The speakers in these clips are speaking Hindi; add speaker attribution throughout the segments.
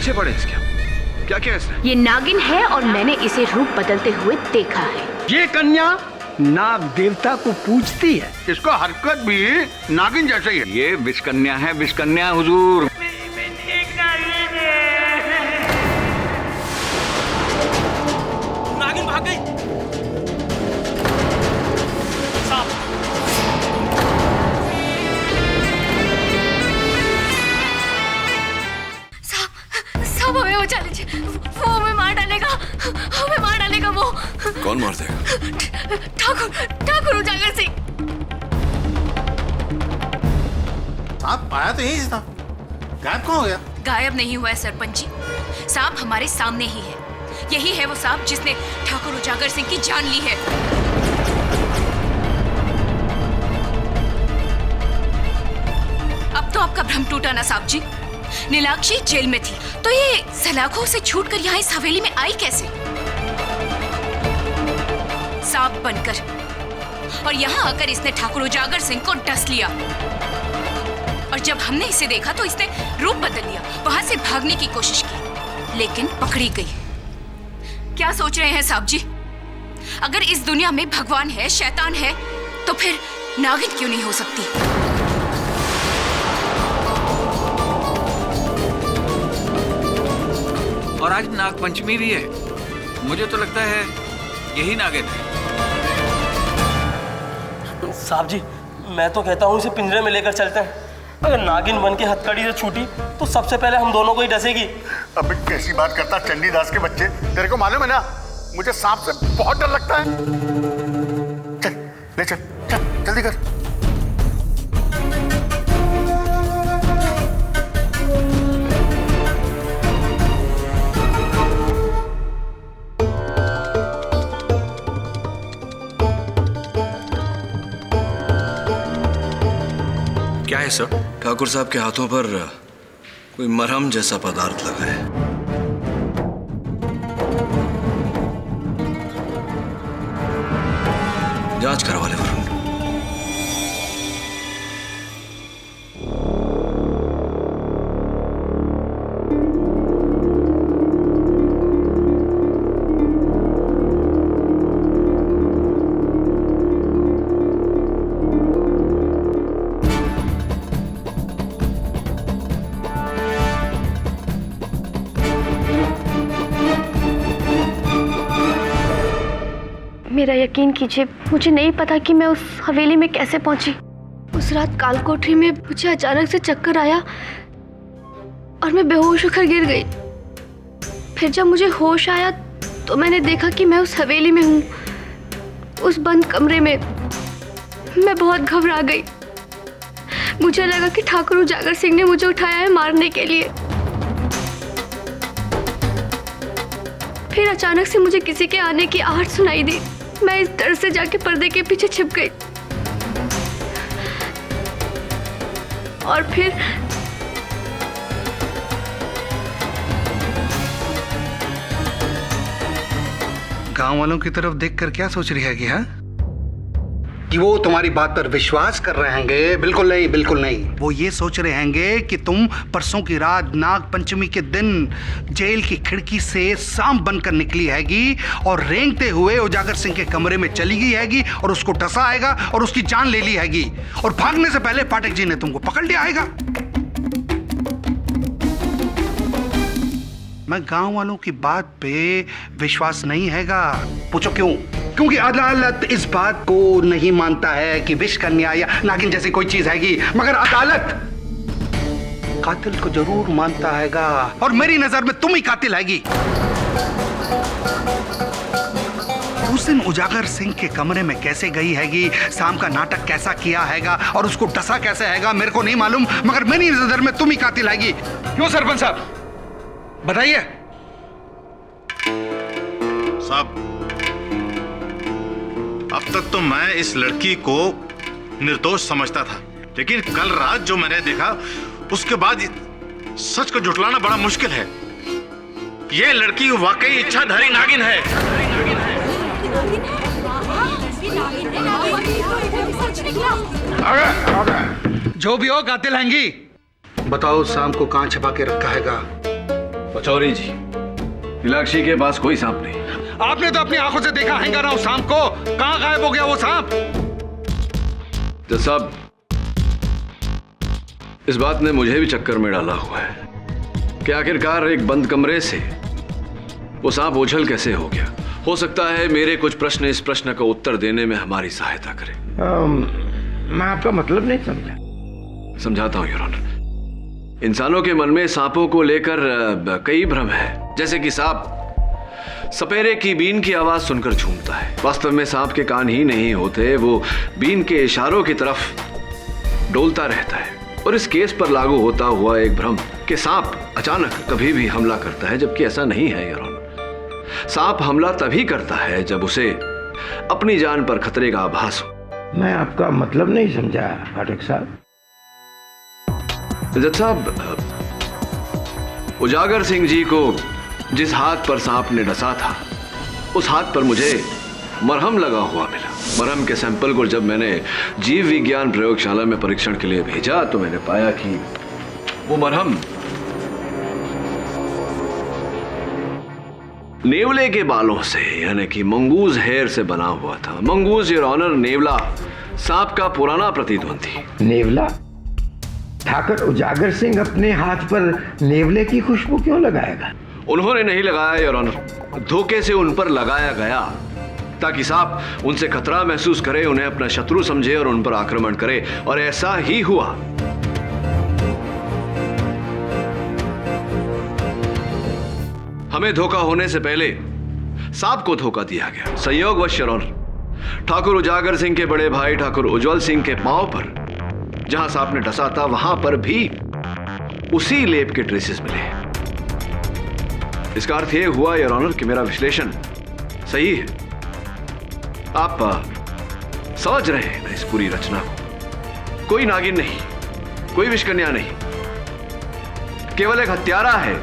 Speaker 1: पीछे पड़े इसके। क्या क्या इसने?
Speaker 2: ये नागिन है और मैंने इसे रूप बदलते हुए देखा है।
Speaker 3: ये कन्या नाग देवता को पूजती है।
Speaker 4: इसका हरकत भी नागिन जैसा ही है।
Speaker 1: ये विषकन्या है, विषकन्या हुजूर।
Speaker 5: नागिन भाग गई।
Speaker 6: साहब हमें बचा लीजिए, वो हमें मार डालेगा, हमें मार डालेगा वो।
Speaker 7: कौन मार देगा?
Speaker 6: ठाकुर उजागर सिंह।
Speaker 8: सांप आया तो यही था, गायब कहाँ हो गया?
Speaker 6: गायब नहीं हुआ है सरपंच जी, सांप हमारे सामने ही है। यही है वो सांप जिसने ठाकुर उजागर सिंह की जान ली है। अब तो आपका भ्रम टूटा ना साहब जी। नीलाक्षी जेल में थी तो ये सलाखों से छूटकर यहाँ इस हवेली में आई कैसे? सांप बनकर, और यहाँ आकर इसने ठाकुर उजागर सिंह को डस लिया। और जब हमने इसे देखा तो इसने रूप बदल लिया, वहां से भागने की कोशिश की, लेकिन पकड़ी गई। क्या सोच रहे हैं साहब जी? अगर इस दुनिया में भगवान है, शैतान है, तो फिर नागिन क्यों नहीं हो सकती?
Speaker 1: और आज नाग पंचमी भी है। मुझे तो लगता है यही नागिन है।
Speaker 5: साहब जी, मैं तो कहता हूँ इसे पिंजरे में लेकर चलते हैं। अगर नागिन बन के हथकड़ी से छूटी तो सबसे पहले हम दोनों को ही डसेगी।
Speaker 8: अबे कैसी बात करता चंडीदास के बच्चे, तेरे को मालूम है ना मुझे सांप से बहुत डर लगता है। चल ले चल, चल जल्दी कर।
Speaker 7: क्या है सर? ठाकुर साहब के हाथों पर कोई मरहम जैसा पदार्थ लगा है। जांच करवा ले वरुण।
Speaker 2: मेरा यकीन कीजिए, मुझे नहीं पता कि मैं उस हवेली में कैसे पहुंची। उस रात कालकोठरी में मुझे अचानक से चक्कर आया और मैं बेहोश होकर गिर गई। फिर जब मुझे होश आया तो मैंने देखा कि मैं उस हवेली में हूँ, उस बंद कमरे में। मैं बहुत घबरा गई। मुझे लगा कि ठाकुर उजागर सिंह ने मुझे उठाया है मारने के लिए। फिर अचानक से मुझे किसी के आने की आहट सुनाई दी। मैं इस डर से जाके पर्दे के पीछे छिप गई और फिर
Speaker 3: गांव वालों की तरफ देखकर क्या सोच रही है कि वो तुम्हारी बात पर विश्वास कर रहे होंगे? बिल्कुल नहीं, बिल्कुल नहीं। वो ये सोच रहे होंगे कि तुम परसों की रात नाग पंचमी के दिन जेल की खिड़की से सांप बनकर निकली हैगी और रेंगते हुए उजागर सिंह के कमरे में चली गई हैगी और उसको डसा आएगा और उसकी जान ले ली हैगी और भागने से पहले पाठक जी ने तुमको पकड़ लिया आएगा। मैं गांव वालों की बात पे विश्वास नहीं हैगा। पूछो क्यों? क्योंकि अदालत इस बात को नहीं मानता है कि विषकन्या या नागिन जैसी कोई चीज हैगी, मगर अदालत कातिल को जरूर मानता हैगा और मेरी नजर में तुम ही कातिल हैगी। उस दिन उजागर सिंह के कमरे में कैसे गई हैगी, शाम का नाटक कैसा किया हैगा और उसको डसा कैसे हैगा मेरे को नहीं मालूम, मगर मेरी नजर में तुम ही कातिल हैगी। क्यों सरपंच साहब, बताइए।
Speaker 8: साहब, अब तक तो मैं इस लड़की को निर्दोष समझता था, लेकिन कल रात जो मैंने देखा उसके बाद सच को झुठलाना बड़ा मुश्किल है। ये लड़की वाकई इच्छाधारी नागिन है। जो भी हो कातिल हैंगी। बताओ शाम को कहां छिपा के रखा हैगा
Speaker 7: पचौरी जी, नीलाक्षी के पास कोई सांप नहीं।
Speaker 3: आपने तो अपनी आंखों से देखा है ना उस सांप को। कहां गायब हो गया वो सांप?
Speaker 7: जज साहब, इस बात ने मुझे भी चक्कर में डाला हुआ है कि आखिरकार एक बंद कमरे से वो सांप उछल कैसे हो गया। हो सकता है मेरे कुछ प्रश्न इस प्रश्न का उत्तर देने में हमारी सहायता करें।
Speaker 4: मैं आपका मतलब नहीं समझा।
Speaker 7: समझाता हूं योर ऑनर। इंसानों के मन में सांपों को लेकर कई भ्रम है। जैसे कि सांप सपेरे की बीन की आवाज सुनकर झूमता है। वास्तव में सांप के कान ही नहीं होते, वो बीन के इशारों की तरफ डोलता रहता है। और इस केस पर लागू होता हुआ एक भ्रम कि सांप अचानक कभी भी हमला करता है, जबकि ऐसा नहीं है योर ऑनर। सांप हमला तभी करता है जब उसे अपनी जान पर खतरे का आभास हो।
Speaker 4: मैं आपका मतलब नहीं समझा फाटक साहब।
Speaker 7: जज साहब, उजागर सिंह जी को जिस हाथ पर सांप ने डसा था, उस हाथ पर मुझे मरहम लगा हुआ मिला। मरहम के सैंपल को जब मैंने जीव विज्ञान प्रयोगशाला में परीक्षण के लिए भेजा तो मैंने पाया कि वो मरहम नेवले के बालों से, यानी कि मंगूज हेयर से बना हुआ था। मंगूज योर ऑनर, नेवला सांप का पुराना प्रतिद्वंदी।
Speaker 4: नेवला? ठाकुर उजागर सिंह अपने हाथ पर नेवले की खुशबू क्यों लगाएगा?
Speaker 7: उन्होंने नहीं लगाया योर ऑनर, धोखे से उन पर लगाया गया ताकि सांप उनसे खतरा महसूस करे, उन्हें अपना शत्रु समझे और उन पर आक्रमण करे। और ऐसा ही हुआ। हमें धोखा होने से पहले सांप को धोखा दिया गया। संयोगवश योर ऑनर, ठाकुर उजागर सिंह के बड़े भाई ठाकुर उज्जवल सिंह के पांव पर जहां सांप ने डसा था, वहां पर भी उसी लेप के ट्रेसेस मिले। इसका अर्थ यह हुआ योर ऑनर कि मेरा विश्लेषण सही है। आप समझ रहे हैं ना इस पूरी रचना को? कोई नागिन नहीं, कोई विषकन्या नहीं, केवल एक हत्यारा है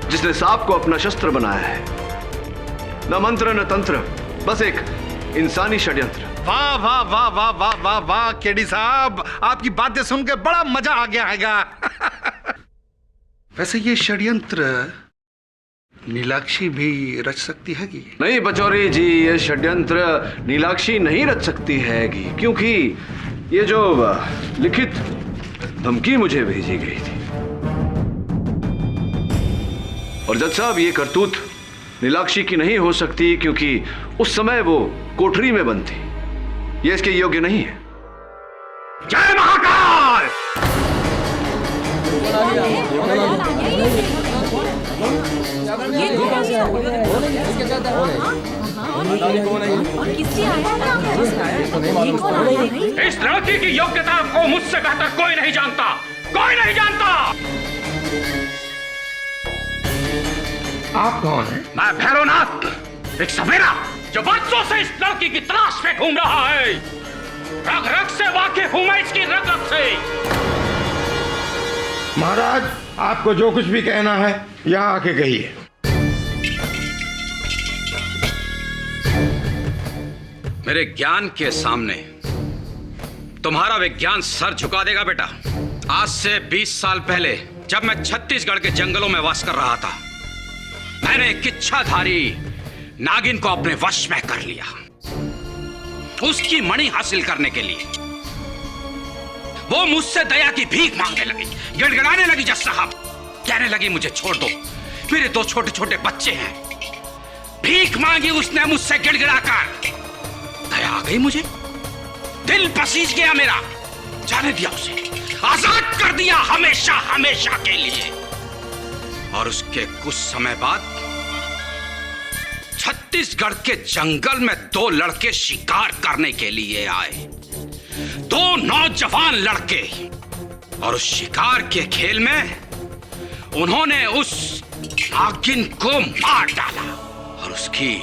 Speaker 7: जिसने सांप को अपना शस्त्र बनाया है। न मंत्र न तंत्र, बस एक इंसानी षड्यंत्र।
Speaker 3: वाह वाह वाह वाह वाह वाह वाह केडी साहब, आपकी बातें सुन के बड़ा मजा आ गया हैगा। वैसे ये षड्यंत्र नीलाक्षी भी रच सकती है कि
Speaker 7: नहीं पचौरी जी, ये षड्यंत्र नीलाक्षी नहीं रच सकती हैगी, क्योंकि ये जो लिखित धमकी मुझे भेजी गई थी, और जज साहब ये करतूत नीलाक्षी की नहीं हो सकती क्योंकि उस समय वो कोठरी में बंद थी। ये इसके योग्य नहीं है।
Speaker 3: जय महाकाल।
Speaker 1: इस लड़की की योग्यता को मुझसे बेहतर कोई नहीं जानता, कोई नहीं जानता।
Speaker 4: आप कौन हैं?
Speaker 1: मैं भैरवनाथ, एक सपेरा जो बरसों से इस लड़की की तलाश में घूम रहा है। रग रग से वाकिफ हूं मैं इसकी रग रग से।
Speaker 4: महाराज, आपको जो कुछ भी कहना है यहाँ आके कहिए।
Speaker 1: मेरे ज्ञान के सामने तुम्हारा विज्ञान सर झुका देगा बेटा। आज से 20 साल पहले जब मैं छत्तीसगढ़ के जंगलों में वास कर रहा था, मैंने एक इच्छाधारी नागिन को अपने वश में कर लिया। उसकी मणि हासिल करने के लिए वो मुझसे दया की भीख मांगने लगी, गिड़गिड़ाने लगी जज साहब। कहने लगी मुझे छोड़ दो, मेरे 2 छोटे छोटे बच्चे हैं। भीख मांगी उसने मुझसे गिड़गिड़ाकर। दया आ गई मुझे, दिल पसीज गया मेरा। जाने दिया उसे, आजाद कर दिया हमेशा हमेशा के लिए। और उसके कुछ समय बाद छत्तीसगढ़ के जंगल में 2 लड़के शिकार करने के लिए आए। 2 नौजवान लड़के। और उस शिकार के खेल में उन्होंने उस नागिन को मार डाला और उसकी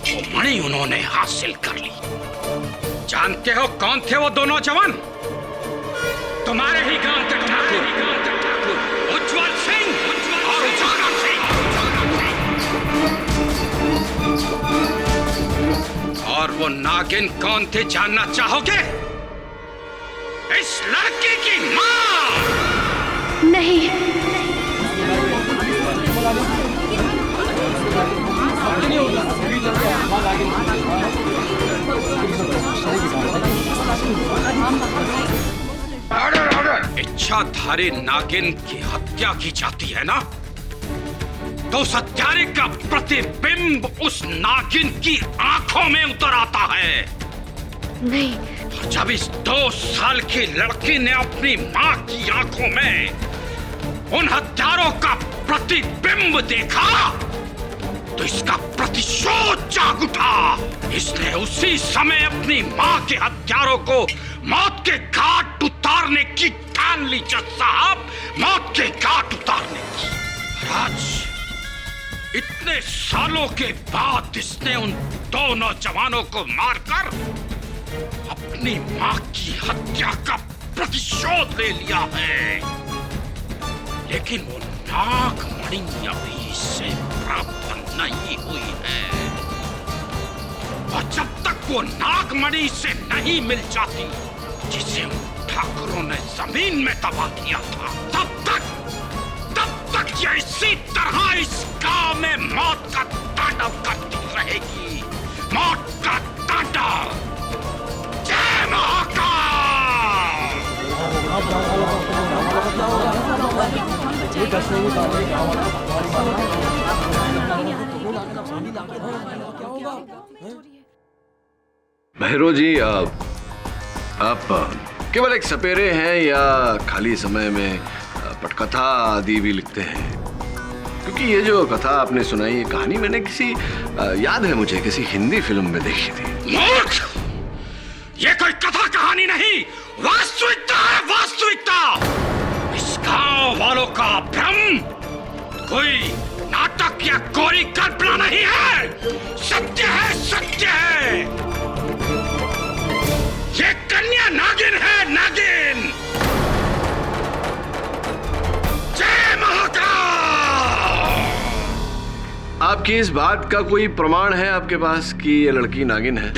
Speaker 1: वो मणि उन्होंने हासिल कर ली। जानते हो कौन थे वो 2 नौजवान? तुम्हारे ही गांव के ठाकुर उज्जवल सिंह और उजागर सिंह। और वो नागिन कौन थे जानना चाहोगे? इस लड़की की मां।
Speaker 2: नहीं,
Speaker 1: इच्छाधारी नागिन की हत्या की जाती है ना, तो उस हत्यारे का प्रतिबिंब उस नागिन की आंखों में उतर आता है।
Speaker 2: नहीं।
Speaker 1: और जब इस 2 साल की लड़की ने अपनी मां की आंखों में उन हत्यारों का प्रतिबिंब देखा, तो इसका प्रतिशोध जाग उठा। इसने उसी समय अपनी मां के हत्यारों को मौत के घाट उतारने की ठान ली। जज साहब, मौत के घाट उतारने की। आज इतने सालों के बाद इसने उन 2 नौजवानों को मारकर अपनी मां की हत्या का प्रतिशोध ले लिया है। लेकिन वो नागमणि अभी इससे प्राप्त नहीं हुई है, और जब तक वो नागमणि से नहीं मिल जाती जिसे उन ठाकुरों ने जमीन में दबा दिया था, तब तक ये इसी तरह इस गांव में मौत का तांडव करती रहेगी। मौत का तांडव। जय महाकाल।
Speaker 7: भैरव जी, आप केवल एक सपेरे हैं या खाली समय में पटकथा आदि भी लिखते हैं? क्योंकि ये जो कथा आपने सुनाई, ये कहानी मैंने याद है मुझे, किसी हिंदी फिल्म में देखी थी।
Speaker 1: मूर्ख! ये कोई कथा कहानी नहीं, वास्तविकता है, वास्तविकता। इस गांव वालों का भ्रम कोई नाटक या कोरी कल्पना नहीं है, सत्य है, सत्य है। ये कन्या नागिन है, नागिन। जय महाकाल।
Speaker 7: आपकी इस बात का कोई प्रमाण है आपके पास कि ये लड़की नागिन है?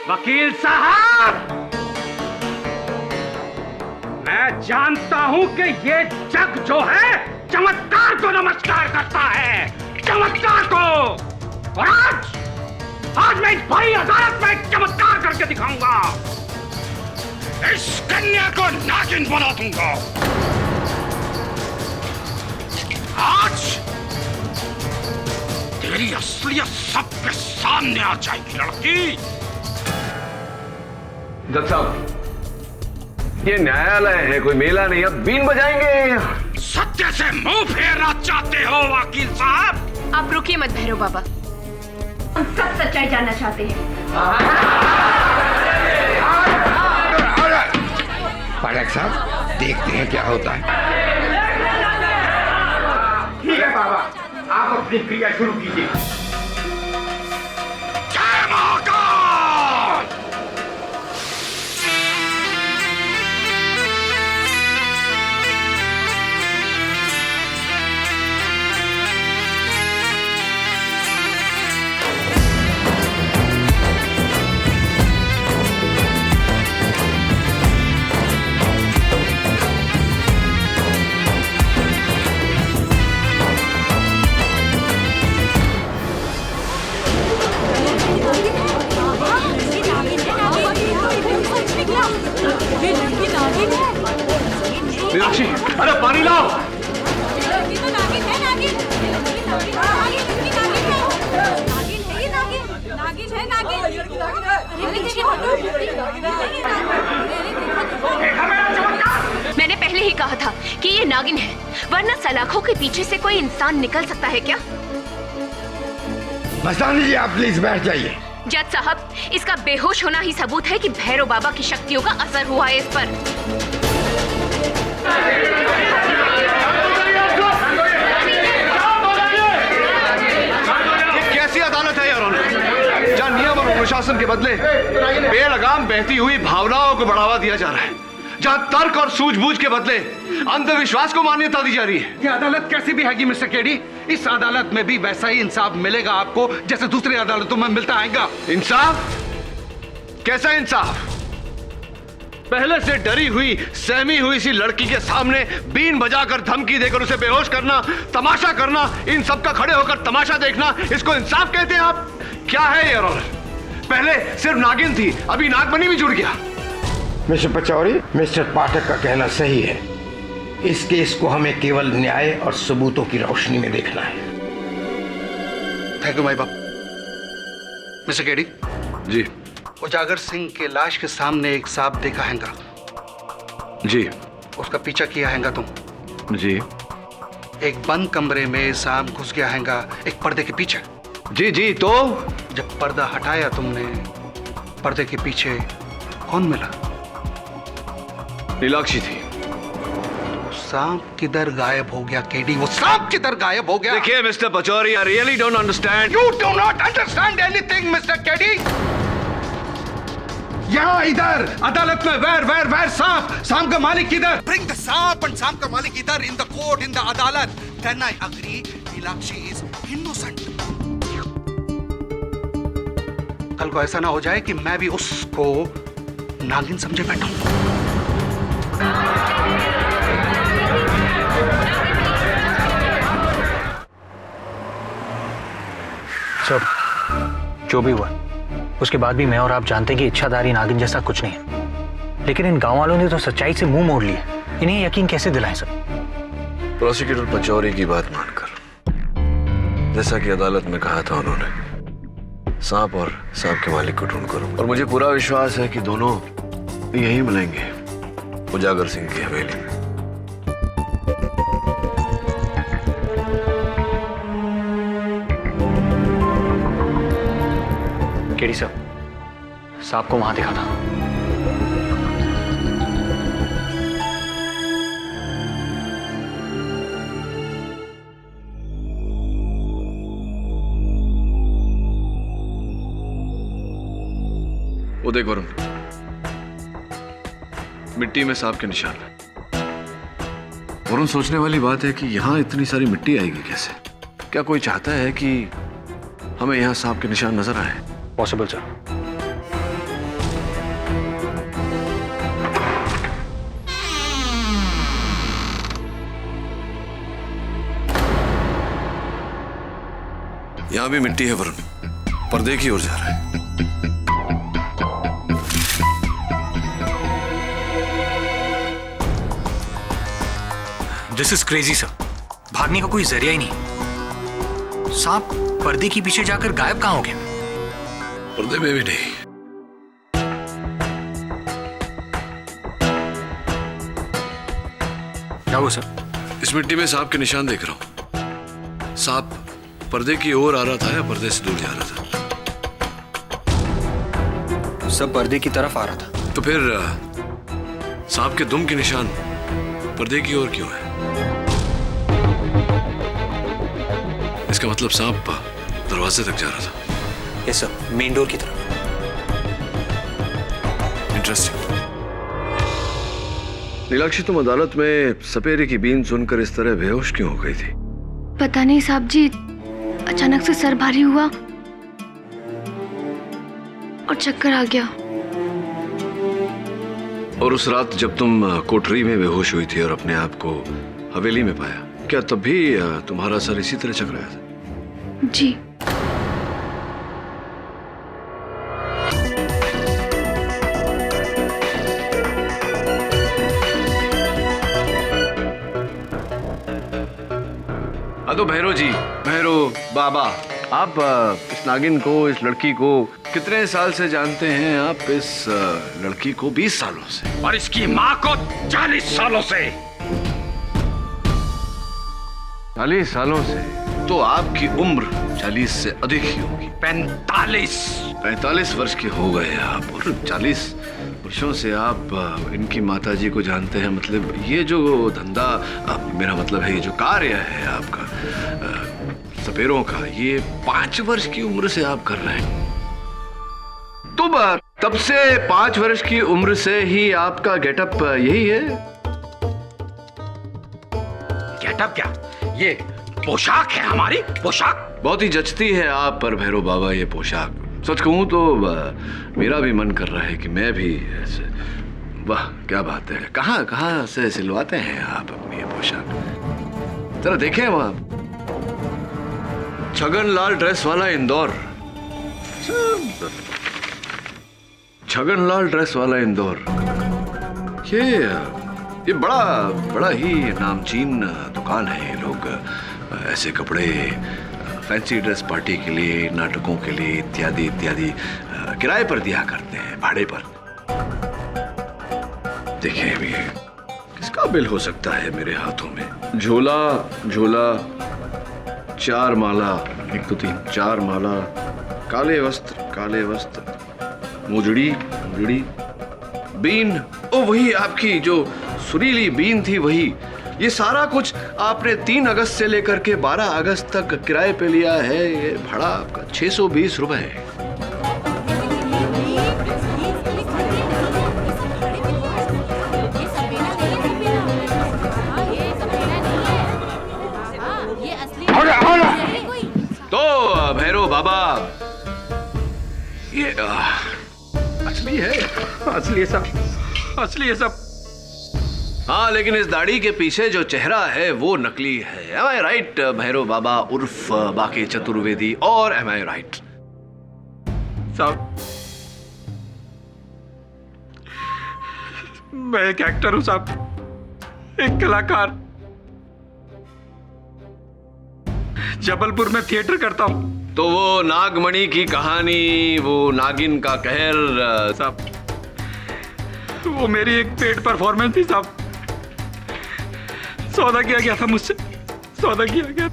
Speaker 1: वकील साहब, मैं जानता हूं कि ये जग जो है चमत्कार को नमस्कार करता है, चमत्कार को। और आज मैं इस बड़ी अदालत में एक चमत्कार करके दिखाऊंगा। इस कन्या को नागिन बना दूंगा। आज तेरी असलियत सबके सामने आ जाएगी लड़की।
Speaker 7: जज साहब, ये न्यायालय है, कोई मेला नहीं। अब बीन बजाएंगे।
Speaker 1: सत्य से मुंह फेरना चाहते हो वकील साहब?
Speaker 2: आप रुकिए मत भैरव बाबा, हम सब सच्चाई जानना चाहते हैं।
Speaker 4: पाठक साहब, देखते हैं क्या होता है।
Speaker 1: ठीक है बाबा, आप अपनी क्रिया शुरू कीजिए। जय महाकाल।
Speaker 7: मीनाक्षी, अरे पानी लाओ।
Speaker 2: मैंने पहले ही कहा था कि ये नागिन है, वरना सलाखों के पीछे से कोई इंसान निकल सकता है क्या?
Speaker 4: मस्तानी जी, आप प्लीज बैठ जाइए।
Speaker 2: जज साहब, इसका बेहोश होना ही सबूत है कि भैरव बाबा की शक्तियों का असर हुआ है इस पर।
Speaker 7: कैसी अदालत है यार, जहां नियम और अनुशासन के बदले बेलगाम बहती हुई भावनाओं को बढ़ावा दिया जा रहा है, जहां तर्क और सूझबूझ के बदले अंधविश्वास को मान्यता दी जा रही है।
Speaker 3: ये अदालत कैसी भी हैगी मिस्टर केडी? इस अदालत में भी वैसा ही इंसाफ मिलेगा आपको जैसे दूसरी अदालतों में मिलता आएगा।
Speaker 7: इंसाफ? कैसा इंसाफ? पहले से डरी हुई सहमी हुई सी लड़की के सामने बीन बजाकर धमकी देकर उसे बेहोश करना, तमाशा करना, इन सब का खड़े होकर तमाशा देखना, इसको इंसाफ कहते हैं आप? क्या है ये ऑनर? पहले सिर्फ नागिन थी, अभी नागमणि भी जुड़ गया।
Speaker 4: मिस्टर पचौरी, मिस्टर पाठक का कहना सही है। इस केस को हमें केवल न्याय और सबूतों की रोशनी में देखना है।
Speaker 3: थैंक यू माई बाप। मिस्टर केडी
Speaker 7: जी।
Speaker 3: उजागर सिंह के लाश के सामने एक सांप देखा हैगा।
Speaker 7: जी।
Speaker 3: उसका पीछा किया हैगा तुम?
Speaker 7: जी।
Speaker 3: एक बंद कमरे में सांप घुस गया हैगा एक पर्दे के पीछे।
Speaker 7: जी जी। तो
Speaker 3: जब पर्दा हटाया तुमने, पर्दे के पीछे कौन मिला?
Speaker 7: नीलाक्षी थी।
Speaker 3: सांप किधर गायब हो गया केडी? वो सांप किधर गायब हो गया?
Speaker 7: देखिए mister Pachauri, I really don't understand.
Speaker 3: You do not understand anything, Mr. Keddy. यहाँ इधर अदालत में वेर सांप का मालिक किधर? Bring the सांप and सांप का मालिक इधर, in the court, in the अदालत. Then I agree, Neelakshi is innocent. कल को ऐसा ना हो जाए कि मैं भी उसको नागिन समझे बैठा हूं।
Speaker 9: सब जो भी हुआ, उसके बाद भी मैं और आप जानते हैं कि इच्छाधारी नागिन जैसा कुछ नहीं है, लेकिन इन गांव वालों ने तो सच्चाई से मुंह मोड़ लिया। इन्हें यकीन कैसे दिलाएं सर?
Speaker 7: प्रोसिक्यूटर पचौरी की बात मानकर, जैसा कि अदालत में कहा था उन्होंने, सांप और सांप के मालिक को ढूंढ कर, और मुझे पूरा विश्वास है कि दोनों यहीं मिलेंगे, उजागर सिंह की हवेली में।
Speaker 9: केडी साहब, सांप को वहां देखा था।
Speaker 7: वो देख वरुण, मिट्टी में सांप के निशान है। वरुण, सोचने वाली बात है कि यहां इतनी सारी मिट्टी आएगी कैसे? क्या कोई चाहता है कि हमें यहां सांप के निशान नजर आए?
Speaker 9: Possible sir.
Speaker 7: यहां भी मिट्टी है वरुण, पर्दे की ओर जा रहा है।
Speaker 9: This is crazy sir. भागने का कोई जरिया ही नहीं। सांप पर्दे के पीछे जाकर गायब कहां हो गया?
Speaker 7: पर्दे में भी नहीं।
Speaker 9: क्या हुआ सर?
Speaker 7: इस मिट्टी में सांप के निशान देख रहा हूं। सांप पर्दे की ओर आ रहा था या पर्दे से दूर जा रहा था?
Speaker 9: सब पर्दे की तरफ आ रहा था।
Speaker 7: तो फिर सांप के दुम के निशान पर्दे की ओर क्यों है? इसका मतलब सांप दरवाजे तक जा रहा था।
Speaker 9: यस सर, मेन डोर की तरफ।
Speaker 7: इंटरेस्टिंग। नीलाक्षी, तुम अदालत में सपेरे की बीन सुनकर इस तरह बेहोश क्यों हो गई थी?
Speaker 2: पता नहीं साहब जी, अचानक से सर भारी हुआ और चक्कर आ गया।
Speaker 7: और उस रात जब तुम कोठरी में बेहोश हुई थी और अपने आप को हवेली में पाया, क्या तब भी तुम्हारा सर इसी तरह चकराया था?
Speaker 2: जी।
Speaker 7: तो भैरो जी, भैरो बाबा, आप इस नागिन को, इस लड़की को कितने साल से जानते हैं? आप इस लड़की को 20 सालों से,
Speaker 1: और इसकी माँ को 40 सालों से।
Speaker 7: 40 सालों से? तो आपकी उम्र 40 से अधिक ही होगी।
Speaker 1: 45
Speaker 7: वर्ष के हो गए आप, और 40 वर्षों से आप इनकी माताजी को जानते हैं। मतलब ये जो धंधा, मेरा मतलब है ये जो कार्य है आपका सपेरों का, ये 5 वर्ष की उम्र से आप कर रहे हैं। तो तब से 5 वर्ष की उम्र से ही आपका गेटअप यही है?
Speaker 1: गेटअप क्या? ये पोशाक है हमारी, पोशाक।
Speaker 7: बहुत ही जचती है आप पर भैरव बाबा ये पोशाक। सच कहूं तो मेरा भी मन कर रहा है कि मैं भी ऐसे वाह क्या बात है। कहाँ कहाँ से सिलवाते हैं आप अपनी ये पोशाक? जरा देखें वहां, छगनलाल ड्रेस वाला इंदौर, छगनलाल ड्रेस वाला इंदौर। ये बड़ा ही नामचीन दुकान है। ये लोग ऐसे कपड़े फैंसी ड्रेस पार्टी के लिए, नाटकों के लिए इत्यादि इत्यादि किराए पर दिया करते हैं, भाड़े पर। देखिए अभी किसका बिल हो सकता है मेरे हाथों में? झोला झोला, 4 माला, 1 2 3 4 माला, काले वस्त्र, मुजड़ी, बीन, ओ वही आपकी जो सुरीली बीन थी, वही। ये सारा कुछ आपने 3 अगस्त से लेकर के 12 अगस्त तक किराए पे लिया है। ये भाड़ा आपका 620 रुपए है। तो भैरव बाबा, ये असली है,
Speaker 9: असली है सब।
Speaker 7: हाँ, लेकिन इस दाढ़ी के पीछे जो चेहरा है वो नकली है। Am I right, भैरव बाबा उर्फ बाके चतुर्वेदी? और am I right?
Speaker 9: साहब, मैं एक एक्टर हूं साहब, एक कलाकार। जबलपुर में थिएटर करता हूं।
Speaker 7: तो वो नागमणि की कहानी, वो नागिन का कहर
Speaker 9: साहब, वो मेरी एक पेड परफॉर्मेंस थी साहब। सौदा किया गया था मुझसे, सौदा किया गया।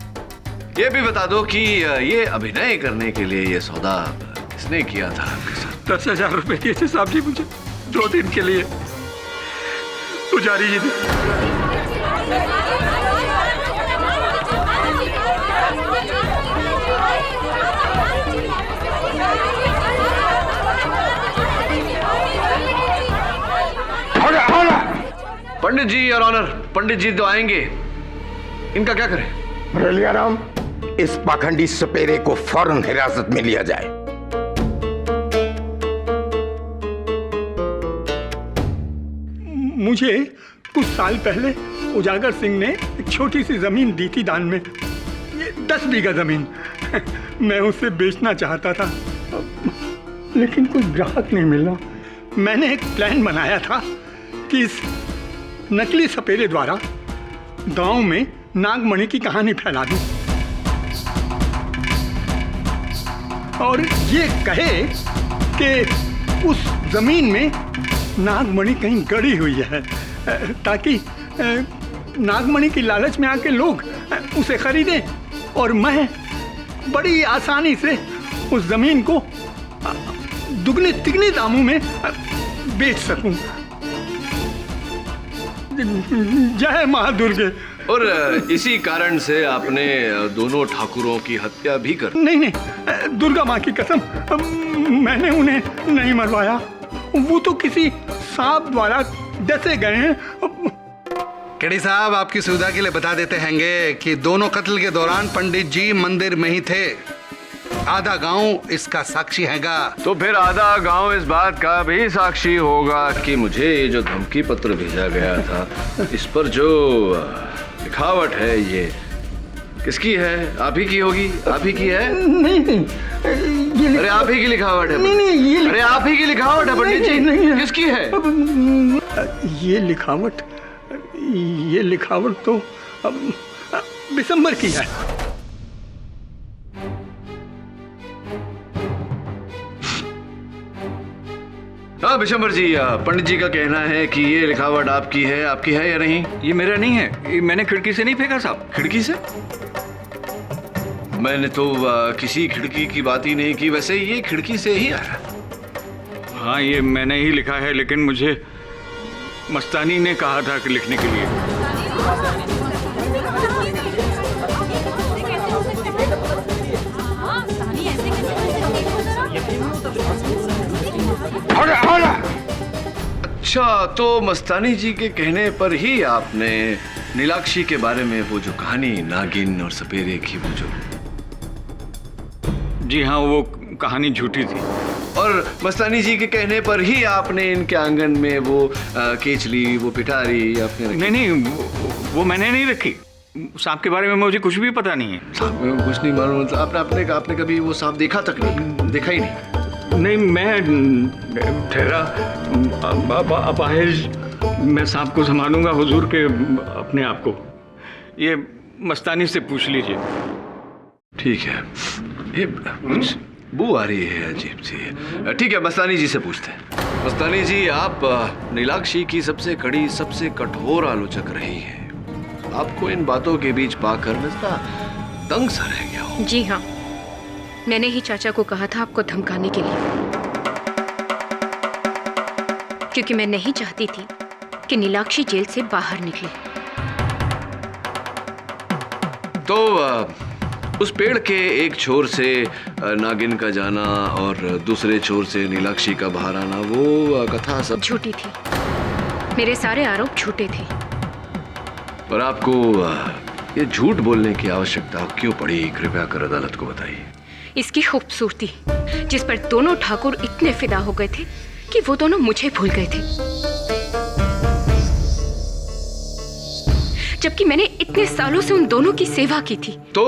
Speaker 7: ये भी बता दो कि ये अभिनय करने के लिए ये सौदा किसने किया था आपके साथ?
Speaker 9: 10,000 रुपए दिए थे साहब जी मुझे 2 दिन के लिए, पुजारी जी ने।
Speaker 7: पंडित जी और ऑनर, पंडित जी तो आएंगे, इनका क्या करें?
Speaker 4: मुरलियाराम, इस पाखंडी सपेरे को फौरन हिरासत में लिया जाए।
Speaker 10: मुझे कुछ साल पहले उजागर सिंह ने एक छोटी सी जमीन दी थी दान में, ये 10 बीघा जमीन। मैं उसे बेचना चाहता था, लेकिन कोई ग्राहक नहीं मिला। मैंने एक प्लान बनाया था कि इस नकली सपेरे द्वारा गांव में नागमणि की कहानी फैला दूं और ये कहे कि उस जमीन में नागमणि कहीं गड़ी हुई है, ताकि नागमणि की लालच में आके लोग उसे खरीदें और मैं बड़ी आसानी से उस जमीन को दुगने तिगने दामों में बेच सकूं। जय मां दुर्गे।
Speaker 7: और इसी कारण से आपने दोनों ठाकुरों की हत्या भी कर?
Speaker 10: नहीं, दुर्गा मां की कसम, मैंने उन्हें नहीं मरवाया। वो तो किसी सांप द्वारा डसे गए हैं।
Speaker 3: केडी साहब, आपकी सुविधा के लिए बता देते हैंगे कि दोनों कत्ल के दौरान पंडित जी मंदिर में ही थे। आधा गांव इसका साक्षी हैगा।
Speaker 7: तो फिर आधा गांव इस बात का भी साक्षी होगा कि मुझे ये जो धमकी पत्र भेजा गया था, इस पर जो लिखावट है ये किसकी है? आप ही की होगी? आप ही की है?
Speaker 10: नहीं,
Speaker 7: अरे आप ही की लिखावट है।
Speaker 10: नहीं,
Speaker 7: अरे आप ही की लिखावट है पंडित जी।
Speaker 10: नहीं,
Speaker 7: किसकी है?
Speaker 10: ये लिखावट तो बिशंबर की है।
Speaker 7: हाँ बिशंबर जी, पंडित जी का कहना है कि ये लिखावट आपकी है या नहीं?
Speaker 9: ये मेरा नहीं है, ये मैंने खिड़की से नहीं फेंका साहब।
Speaker 7: खिड़की से? मैंने तो किसी खिड़की की बात ही नहीं की। वैसे ये खिड़की से ही आया।
Speaker 9: हाँ, ये मैंने ही लिखा है, लेकिन मुझे मस्तानी ने कहा था कि लिखने के लिए।
Speaker 7: अच्छा, तो मस्तानी जी के कहने पर ही आपने नीलाक्षी के बारे में वो जो कहानी नागिन और सपेरे की वो जो...
Speaker 9: जी हाँ, वो कहानी झूठी थी।
Speaker 7: और मस्तानी जी के कहने पर ही आपने इनके आंगन में वो केचली, वो पिटारी आपने रखी?
Speaker 10: नहीं, वो मैंने नहीं रखी। सांप के बारे में मुझे कुछ भी पता नहीं है।
Speaker 7: सांप में कुछ नहीं मालूम? मतलब आपने कभी वो सांप देखा तक नहीं? देखा ही नहीं?
Speaker 10: नहीं, मैं ठहरा अपाहिज, मैं सांप को संभालूंगा हुजूर के अपने आप को। ये मस्तानी से पूछ लीजिए।
Speaker 7: ठीक है, ये बू आ रही है अजीब सी। ठीक है, मस्तानी जी से पूछते हैं। मस्तानी जी, आप नीलाक्षी की सबसे कड़ी, सबसे कठोर आलोचक रही हैं। आपको इन बातों के बीच पाकर मैं दंग सा रह गया हूँ।
Speaker 6: जी हाँ, मैंने ही चाचा को कहा था आपको धमकाने के लिए, क्योंकि मैं नहीं चाहती थी कि नीलाक्षी जेल से बाहर निकले।
Speaker 7: तो उस पेड़ के एक छोर से नागिन का जाना और दूसरे छोर से नीलाक्षी का बाहर आना, वो कथा सब
Speaker 6: झूठी थी। मेरे सारे आरोप झूठे थे।
Speaker 7: पर आपको ये झूठ बोलने की आवश्यकता क्यों पड़ी? कृपया कर अदालत को बताइए।
Speaker 6: इसकी खूबसूरती, जिस पर दोनों ठाकुर इतने फिदा हो गए थे कि वो दोनों मुझे भूल गए थे, जबकि मैंने इतने सालों से उन दोनों की सेवा की थी।
Speaker 7: तो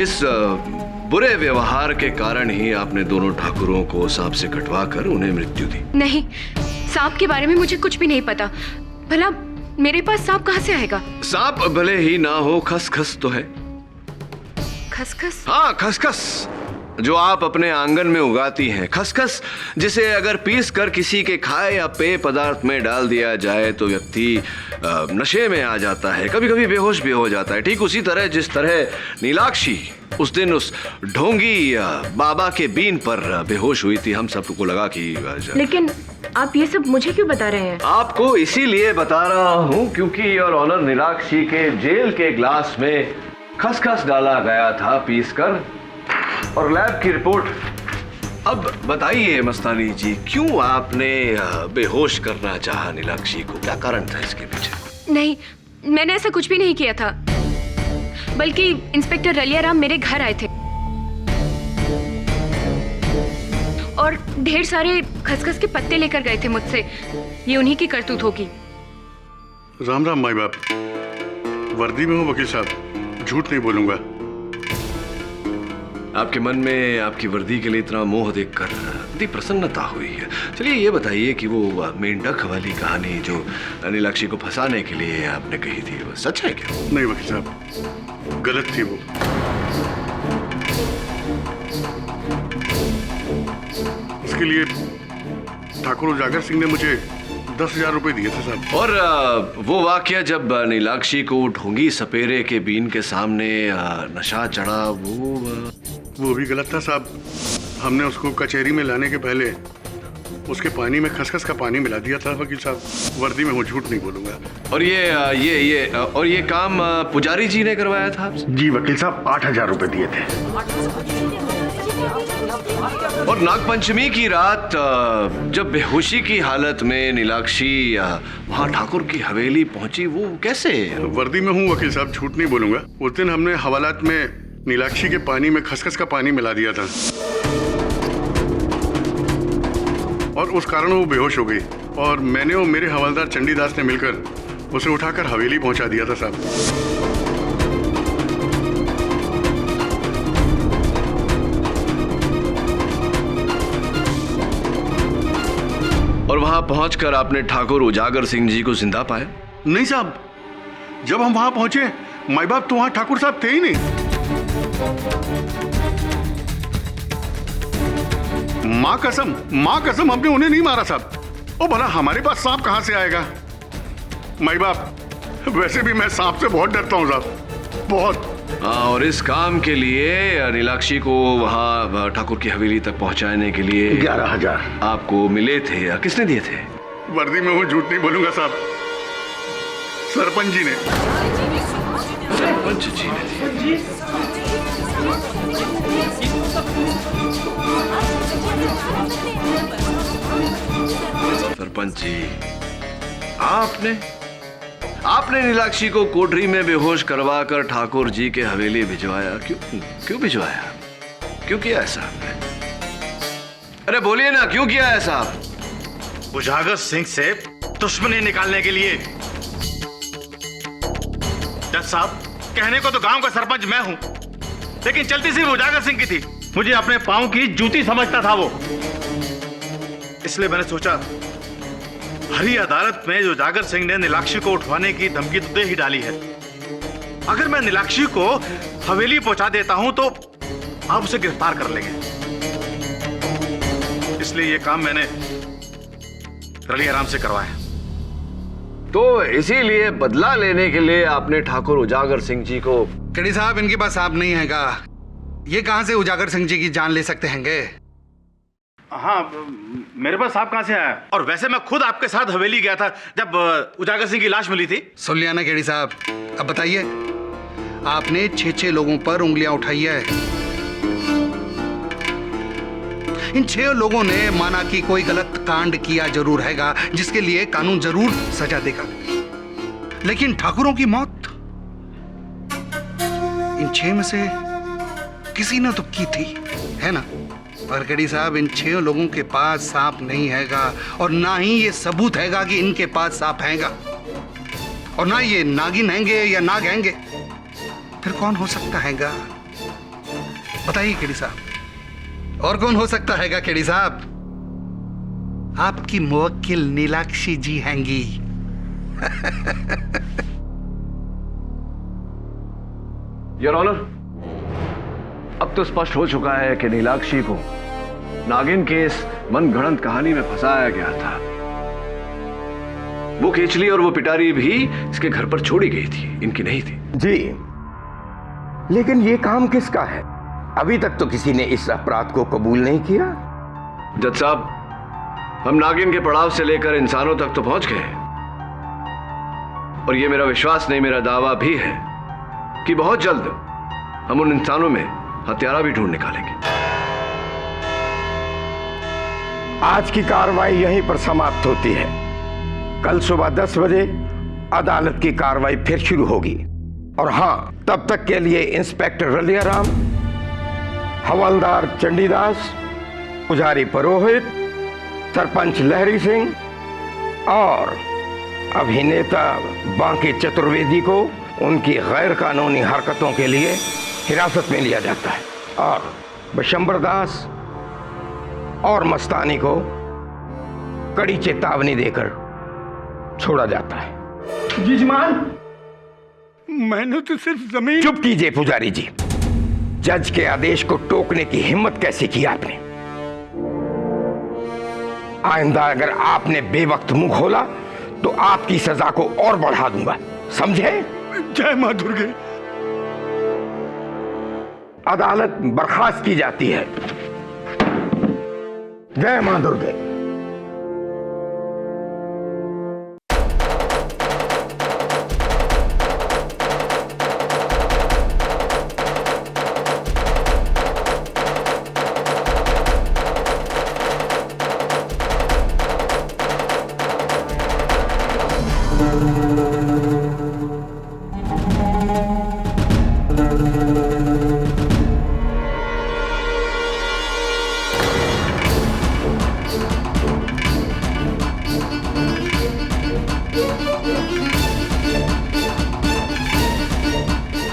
Speaker 7: इस बुरे व्यवहार के कारण ही आपने दोनों ठाकुरों को सांप से कटवा कर उन्हें मृत्यु दी?
Speaker 6: नहीं, सांप के बारे में मुझे कुछ भी नहीं पता। भला मेरे पास सांप कहाँ से आएगा?
Speaker 7: सांप भले ही ना हो, खसखस तो है।
Speaker 6: खसखस?
Speaker 7: हाँ, खसखस जो आप अपने आंगन में उगाती हैं। खसखस जिसे अगर पीस कर किसी के खाए या पेय पदार्थ में डाल दिया जाए तो व्यक्ति नशे में आ जाता है, कभी कभी बेहोश भी हो जाता है। ठीक उसी तरह जिस तरह नीलाक्षी उस दिन उस ढोंगी बाबा के बीन पर बेहोश हुई थी। हम सबको लगा कि
Speaker 6: लेकिन आप ये सब मुझे क्यों बता रहे हैं?
Speaker 7: आपको इसीलिए बता रहा हूँ क्योंकि योर ऑनर, नीलाक्षी के जेल के ग्लास में खसखस डाला गया था पीसकर, और लैब की रिपोर्ट। अब बताइए मस्तानी जी, क्यों आपने बेहोश करना चाहा नीलाक्षी को? क्या कारण था इसके पीछे?
Speaker 6: नहीं, मैंने ऐसा कुछ भी नहीं किया था, बल्कि इंस्पेक्टर रलियाराम मेरे घर आए थे और ढेर सारे खसखस के पत्ते लेकर गए थे मुझसे। ये उन्हीं की करतूत होगी।
Speaker 8: राम राम माई बाप, वर्दी में हूँ वकील साहब, झूठ नहीं बोलूंगा।
Speaker 7: आपके मन में आपकी वर्दी के लिए इतना मोह देखकर इतनी प्रसन्नता हुई है। चलिए ये बताइए कि वो मेंढक वाली कहानी जो नीलाक्षी को फंसाने के लिए आपने कही थी, वो सच है क्या?
Speaker 8: नहीं वकील साहब, गलत थी वो। उसके लिए ठाकुर उजागर सिंह ने मुझे 10,000 रुपए दिए थे साहब।
Speaker 7: और वो वाकया जब नीलाक्षी को ढोंगी सपेरे के बीन के सामने नशा चढ़ा,
Speaker 8: वो भी गलत था साहब। हमने उसको कचहरी में लाने के पहले उसके पानी में खसखस का पानी मिला दिया था वकील साहब। वर्दी में हूँ, झूठ नहीं बोलूंगा।
Speaker 7: और ये काम पुजारी जी ने करवाया था आपसे?
Speaker 8: जी वकील साहब, 8,000 रुपए दिए थे।
Speaker 7: और नागपंचमी की रात जब बेहोशी की हालत में नीलाक्षी वहाँ ठाकुर की हवेली पहुंची, वो कैसे?
Speaker 8: वर्दी में हूँ वकील साहब, झूठ नहीं बोलूंगा। उस दिन हमने हवालात में नीलाक्षी के पानी में खसखस का पानी मिला दिया था और उस कारण वो बेहोश हो गई, और मैंने और मेरे हवलदार चंडीदास ने मिलकर उसे उठाकर हवेली पहुंचा दिया था साहब।
Speaker 7: और वहां पहुंचकर आपने ठाकुर उजागर सिंह जी को जिंदा पाया?
Speaker 8: नहीं साहब, जब हम वहां पहुंचे माई बाप तो वहां ठाकुर साहब थे ही नहीं। माँ कसम हमने उन्हें नहीं मारा साहब। ओ भला हमारे पास सांप कहां से आएगा माई बाप? वैसे भी मैं सांप से बहुत डरता हूं साहब, बहुत।
Speaker 7: और इस काम के लिए नीलाक्षी को वहां ठाकुर की हवेली तक पहुंचाने के लिए
Speaker 4: 11,000
Speaker 7: आपको मिले थे। किसने दिए थे?
Speaker 8: वर्दी में हूँ, झूठ नहीं बोलूंगा साहब, सरपंच जी ने।
Speaker 7: सरपंच जी ने दिए? सरपंच जी, आपने नीलाक्षी को कोठरी में बेहोश करवाकर ठाकुर जी के हवेली भिजवाया। क्यों भिजवाया? क्यों किया ऐसा आपने? अरे बोलिए ना, क्यों किया ऐसा?
Speaker 8: उजागर सिंह से दुश्मनी निकालने के लिए। जज साहब, कहने को तो गांव का सरपंच मैं हूं, लेकिन चलती सिर्फ उजागर सिंह की थी। मुझे अपने पांव की जूती समझता था वो। इसलिए मैंने सोचा हरी अदालत में उजागर सिंह ने नीलाक्षी को उठवाने की धमकी तो दे ही डाली है। अगर मैं नीलाक्षी को हवेली पहुंचा देता हूं तो आप उसे गिरफ्तार कर लेंगे। इसलिए यह काम मैंने रली आराम से करवाया।
Speaker 7: तो इसीलिए बदला लेने के लिए आपने ठाकुर उजागर सिंह जी को।
Speaker 3: केडी साहब, इनके पास सांप नहीं हैगा। ये कहां से उजागर सिंह जी की जान ले सकते हैंगे?
Speaker 8: हाँ, मेरे पास सांप कहां से आया? और वैसे मैं खुद आपके साथ हवेली गया था जब उजागर सिंह की लाश मिली थी।
Speaker 3: सुन लिया ना केडी साहब? अब बताइए, आपने 6 लोगों पर उंगलियां उठाई है। इन 6 लोगों ने माना कि कोई गलत कांड किया जरूर हैगा, जिसके लिए कानून जरूर सजा देगा। लेकिन ठाकुरों की मौत इन 6 में से किसी ने तो की थी, है ना? और केडी साहब, इन 6 लोगों के पास सांप नहीं हैगा, और ना ही ये सबूत हैगा कि इनके पास सांप हैगा, और ना ये नागिन हैंगे या नाग हैंगे। फिर कौन हो सकता हैगा? बताइए केडी साहब, और कौन हो सकता हैगा केडी साहब? आपकी मुवक्किल नीलाक्षी जी हैंगी।
Speaker 7: योर ऑनर, अब तो स्पष्ट हो चुका है कि नीलाक्षी को नागिन के इस मनगढ़ंत कहानी में फंसाया गया था। वो केचली और वो पिटारी भी इसके घर पर छोड़ी गई थी, इनकी नहीं थी।
Speaker 4: जी, लेकिन ये काम किसका है? अभी तक तो किसी ने इस अपराध को कबूल नहीं किया।
Speaker 7: जज साहब, हम नागिन के पड़ाव से लेकर इंसानों तक तो पहुंच गए, और ये मेरा विश्वास नहीं, मेरा दावा भी है कि बहुत जल्द हम उन इंसानों में हत्यारा भी ढूंढ निकालेंगे।
Speaker 4: आज की कार्रवाई यहीं पर समाप्त होती है। कल सुबह 10 बजे अदालत की कार्रवाई फिर शुरू होगी। और हां, तब तक के लिए इंस्पेक्टर रलियाराम, हवलदार चंडीदास, पुजारी पुरोहित, सरपंच लहरी सिंह और अभिनेता बांके चतुर्वेदी को उनकी गैर कानूनी हरकतों के लिए हिरासत में लिया जाता है, और बशंबर दास और मस्तानी को कड़ी चेतावनी देकर छोड़ा जाता है।
Speaker 10: जजमान, मैंने तो सिर्फ जमीन।
Speaker 4: चुप कीजिए पुजारी जी। जज के आदेश को टोकने की हिम्मत कैसे की आपने? आइंदा अगर आपने बेवक्त मुंह खोला तो आपकी सजा को और बढ़ा दूंगा, समझे?
Speaker 10: जय मां दुर्गे।
Speaker 4: अदालत बर्खास्त की जाती है। जय मां दुर्गे।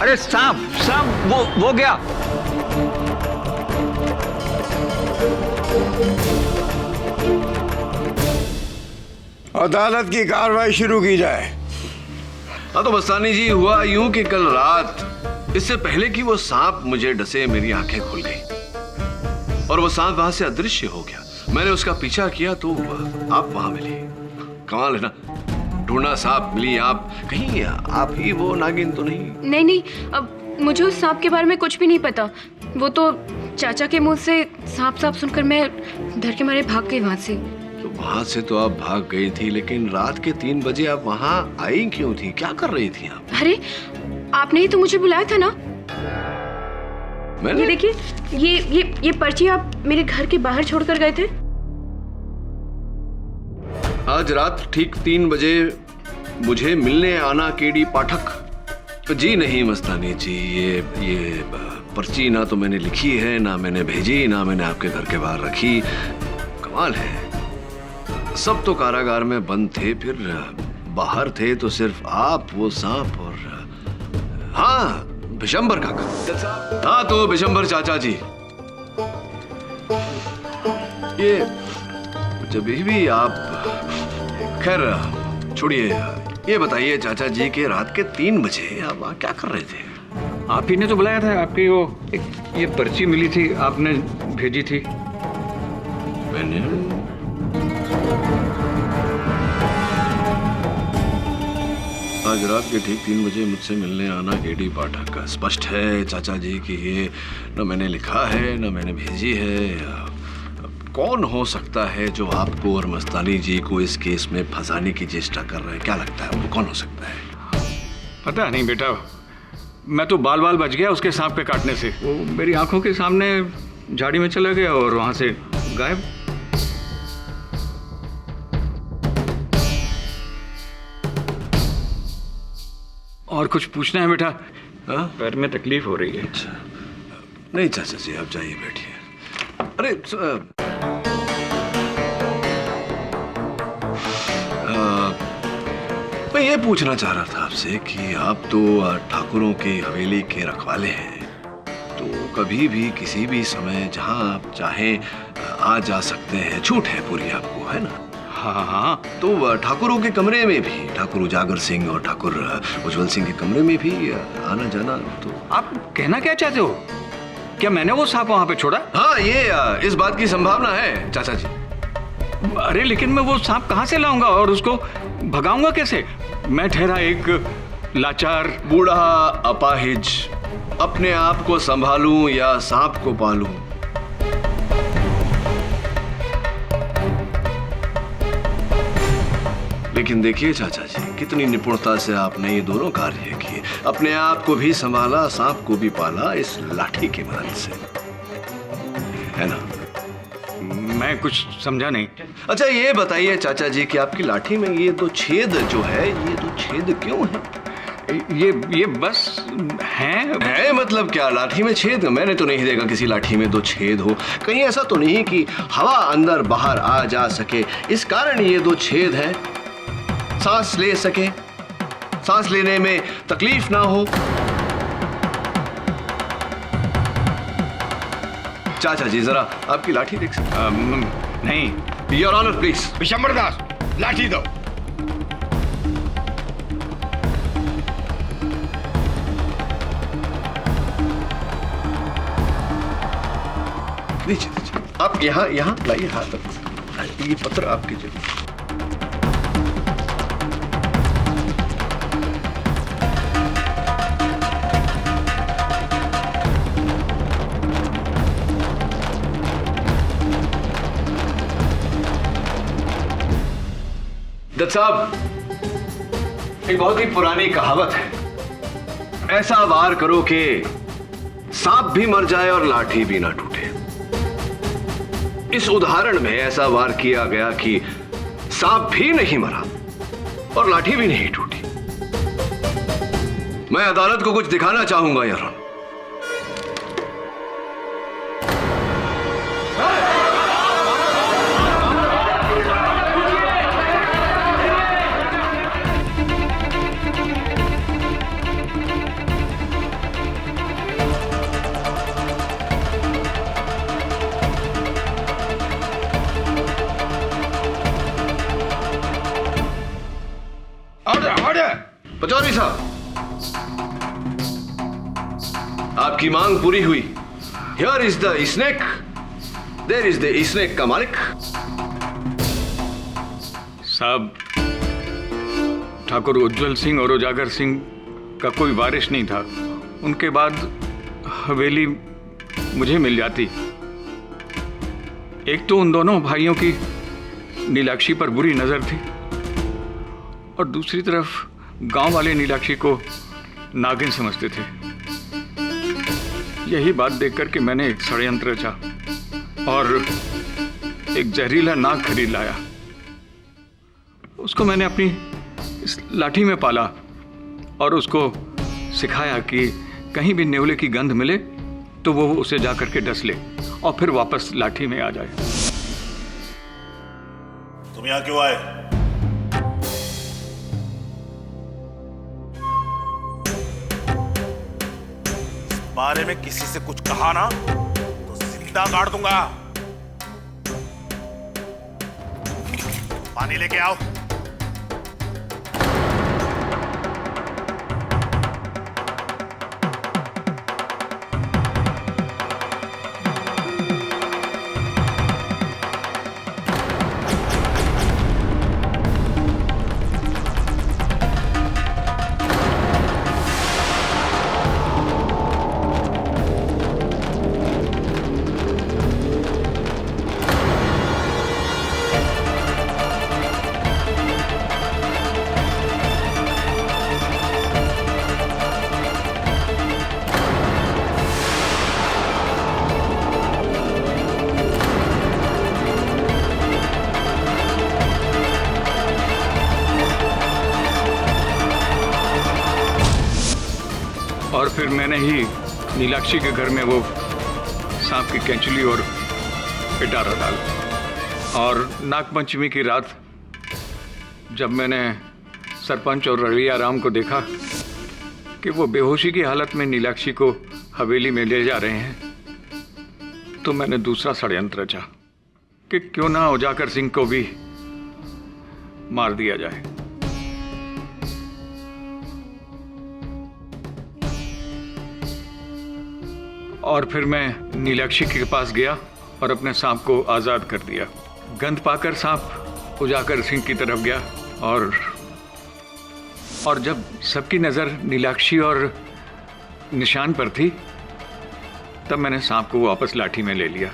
Speaker 9: अरे सांप सांप, वो गया।
Speaker 4: अदालत की कार्रवाई शुरू की जाए।
Speaker 7: हाँ तो मस्तानी जी, हुआ यूं कि कल रात, इससे पहले कि वो सांप मुझे डसे, मेरी आंखें खुल गई और वो सांप वहां से अदृश्य हो गया। मैंने उसका पीछा किया तो आप वहां मिली। कमाल है ना, ढूंढा सांप मिली आप। कहीं आप ही वो नागिन तो नहीं?
Speaker 2: नहीं, अब मुझे उस सांप के बारे में कुछ भी नहीं पता। वो तो चाचा के मुंह से सांप सांप सुनकर मैं डर के मारे भाग गई वहां से।
Speaker 7: तो वहां से तो आप भाग गई थी, लेकिन रात के 3 बजे आप वहां आई क्यों थी? क्या कर रही थी आप?
Speaker 2: अरे, आपने ही तो मुझे बुलाया था ना।
Speaker 7: मैंने?
Speaker 2: ये देखिए, ये पर्ची आप मेरे घर के बाहर छोड़कर गए थे।
Speaker 7: आज रात ठीक 3 बजे मुझे मिलने आना केडी पाठक। जी नहीं मस्तानी जी, ये पर्ची ना तो मैंने लिखी है, ना मैंने भेजी, ना मैंने आपके घर के बाहर रखी। कमाल है, सब तो कारागार में बंद थे, फिर बाहर थे तो सिर्फ आप, वो सांप और हाँ बिशंबर काका। हाँ तो बिशंबर चाचा जी, ये जब भी आप, खैर छोड़िए, ये बताइए चाचा जी के रात के 3 बजे आप वहाँ क्या कर रहे थे?
Speaker 9: आप ही ने तो बुलाया था, आपकी वो ये पर्ची मिली थी, आपने भेजी थी।
Speaker 7: मैंने आज रात के ठीक 3 बजे मुझसे मिलने आना केडी पाठक का। स्पष्ट है चाचा जी कि ये न मैंने लिखा है न मैंने भेजी है। कौन हो सकता है जो आपको और मस्तानी जी को इस केस में फंसाने की चेष्टा कर रहे हैं? क्या लगता है आपको, कौन हो सकता है?
Speaker 9: पता नहीं बेटा, मैं तो बाल बाल बच गया उसके सांप के काटने से। वो मेरी आंखों के सामने झाड़ी में चला गया और वहां से गायब। और कुछ पूछना है बेटा? पैर में तकलीफ हो रही है।
Speaker 7: अच्छा, नहीं चाचा जी आप जाइए बैठिए। अरे मैं ये पूछना चाह रहा था आपसे कि आप तो ठाकुरों की हवेली के रखवाले हैं, तो कभी भी किसी भी समय जहां आप चाहें आ जा सकते हैं, छूट है पूरी आपको, है ना?
Speaker 9: हाँ हाँ।
Speaker 7: तो ठाकुरों के कमरे में भी, ठाकुर उजागर सिंह और ठाकुर उज्जवल सिंह के कमरे में भी आना जाना। तो
Speaker 9: आप कहना क्या चाहते हो? क्या मैंने वो सांप वहां पे छोड़ा?
Speaker 7: हाँ, ये इस बात की संभावना है चाचा जी।
Speaker 9: अरे लेकिन मैं वो सांप कहाँ से लाऊंगा और उसको भगाऊंगा कैसे? मैं ठहरा एक लाचार
Speaker 7: बूढ़ा अपाहिज, अपने आप को संभालूं या सांप को पालूं? लेकिन देखिए चाचा जी, कितनी निपुणता से आपने ये दोनों कार्य किए। अपने आप को भी संभाला, सांप को भी पाला इस लाठी की मदद से, है ना?
Speaker 9: मैं कुछ समझा नहीं।
Speaker 7: अच्छा ये बताइए चाचा जी कि आपकी लाठी में ये 2 छेद जो है, ये 2 छेद क्यों है?
Speaker 9: ये बस है
Speaker 7: मतलब क्या लाठी में छेद? मैंने तो नहीं देखा किसी लाठी में 2 छेद हो। कहीं ऐसा तो नहीं कि हवा अंदर बाहर आ जा सके, इस कारण ये 2 छेद हैं? सांस ले सके, सांस लेने में तकलीफ ना हो। चाचा जी जरा आपकी लाठी देख सकते?
Speaker 9: नहीं।
Speaker 7: Your honour please.
Speaker 4: Bishambar Das, लाठी दो।
Speaker 7: दीजिए दीजिए, आप यहाँ लाइए हाथ, ये पत्र आपके जेब। दत्त साहब, एक बहुत ही पुरानी कहावत है, ऐसा वार करो कि सांप भी मर जाए और लाठी भी ना टूटे। इस उदाहरण में ऐसा वार किया गया कि सांप भी नहीं मरा और लाठी भी नहीं टूटी। मैं अदालत को कुछ दिखाना चाहूंगा यार। पचौरी साहब, आपकी मांग पूरी हुई। Here is the snake, there is the snake का मालिक।
Speaker 9: साहब, ठाकुर उज्जवल सिंह और उजागर सिंह का कोई वारिस नहीं था। उनके बाद हवेली मुझे मिल जाती। एक तो उन दोनों भाइयों की नीलाक्षी पर बुरी नजर थी और दूसरी तरफ गांव वाले नीलाक्षी को नागिन समझते थे। यही बात देखकर के मैंने एक षड्यंत्र रचा और एक जहरीला नाग खरीद लाया। उसको मैंने अपनी इस लाठी में पाला और उसको सिखाया कि कहीं भी नेवले की गंध मिले
Speaker 10: तो वो उसे जा करके डस ले और फिर वापस लाठी में आ जाए।
Speaker 8: तुम यहाँ क्यों आए? इस बारे में किसी से कुछ कहा ना तो जिंदा गाड़ दूंगा। पानी लेके आओ।
Speaker 10: और फिर मैंने ही नीलाक्षी के घर में वो सांप की कैंचुली और पिटारा डाला। और नागपंचमी की रात जब मैंने सरपंच और रलिया राम को देखा कि वो बेहोशी की हालत में नीलाक्षी को हवेली में ले जा रहे हैं, तो मैंने दूसरा षड्यंत्र रचा कि क्यों ना उजागर सिंह को भी मार दिया जाए। और फिर मैं नीलाक्षी के पास गया और अपने सांप को आजाद कर दिया। गंध पाकर सांप उजागर सिंह की तरफ गया और जब सबकी नजर नीलाक्षी और निशान पर थी, तब मैंने सांप को वापस लाठी में ले लिया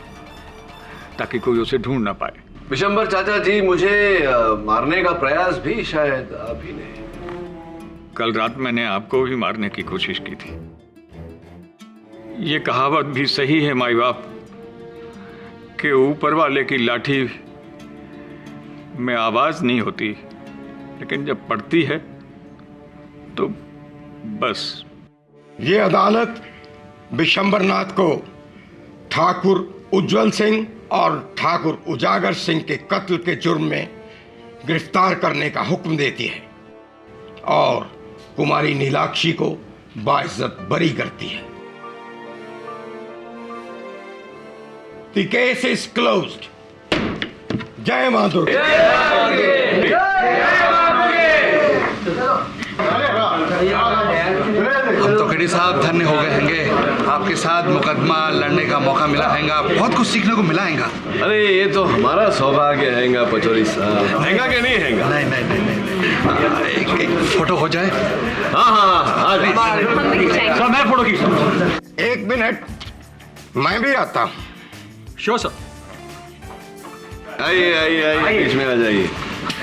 Speaker 10: ताकि कोई उसे ढूंढ ना पाए।
Speaker 7: विशंबर चाचा जी, मुझे मारने का प्रयास भी शायद अभी ने।
Speaker 10: कल रात मैंने आपको भी मारने की कोशिश की थी। ये कहावत भी सही है माई बाप कि ऊपर वाले की लाठी में आवाज नहीं होती, लेकिन जब पड़ती है तो बस।
Speaker 4: ये अदालत विशंबरनाथ को ठाकुर उज्जवल सिंह और ठाकुर उजागर सिंह के कत्ल के जुर्म में गिरफ्तार करने का हुक्म देती है और कुमारी नीलाक्षी को बाइज्जत बरी करती है। The case is closed. जय मां दुर्गा।
Speaker 3: हम तो केडी साहब धन्य हो गए हैंगे, आपके साथ मुकदमा लड़ने का मौका मिला हैगा, बहुत कुछ सीखने को मिला हैगा।
Speaker 7: अरे ये तो हमारा सौभाग्य हैगा पचौरी साहब। हैगा कि नहीं हैगा?
Speaker 3: नहीं नहीं नहीं नहीं, एक फोटो हो जाए।
Speaker 7: हाँ,
Speaker 9: सर मैं फोटो खींचता।
Speaker 4: एक मिनट, मैं भी आता हूं।
Speaker 9: Sure sir.
Speaker 7: आइए आइए आइए, बीच में आ जाइए।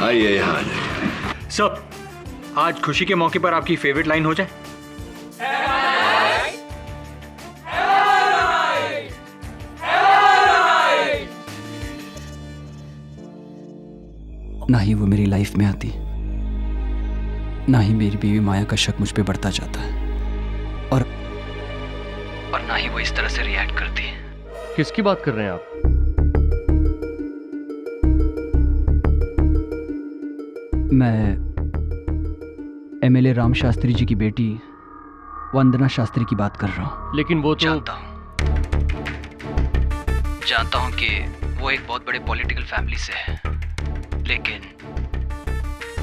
Speaker 7: आइए यहाँ आ जाइए।
Speaker 9: सर, आज खुशी के मौके पर आपकी फेवरेट लाइन हो जाए।
Speaker 11: ना ही वो मेरी लाइफ में आती, ना ही मेरी बीवी माया का शक मुझ पे बढ़ता जाता है, और ना ही वो इस तरह से रिएक्ट करती है।
Speaker 5: किसकी बात कर रहे हैं आप?
Speaker 11: मैं एमएलए राम शास्त्री जी की बेटी वंदना शास्त्री की बात कर रहा हूँ।
Speaker 5: लेकिन वो तो
Speaker 11: जानता हूँ कि वो एक बहुत बड़े पॉलिटिकल फैमिली से है, लेकिन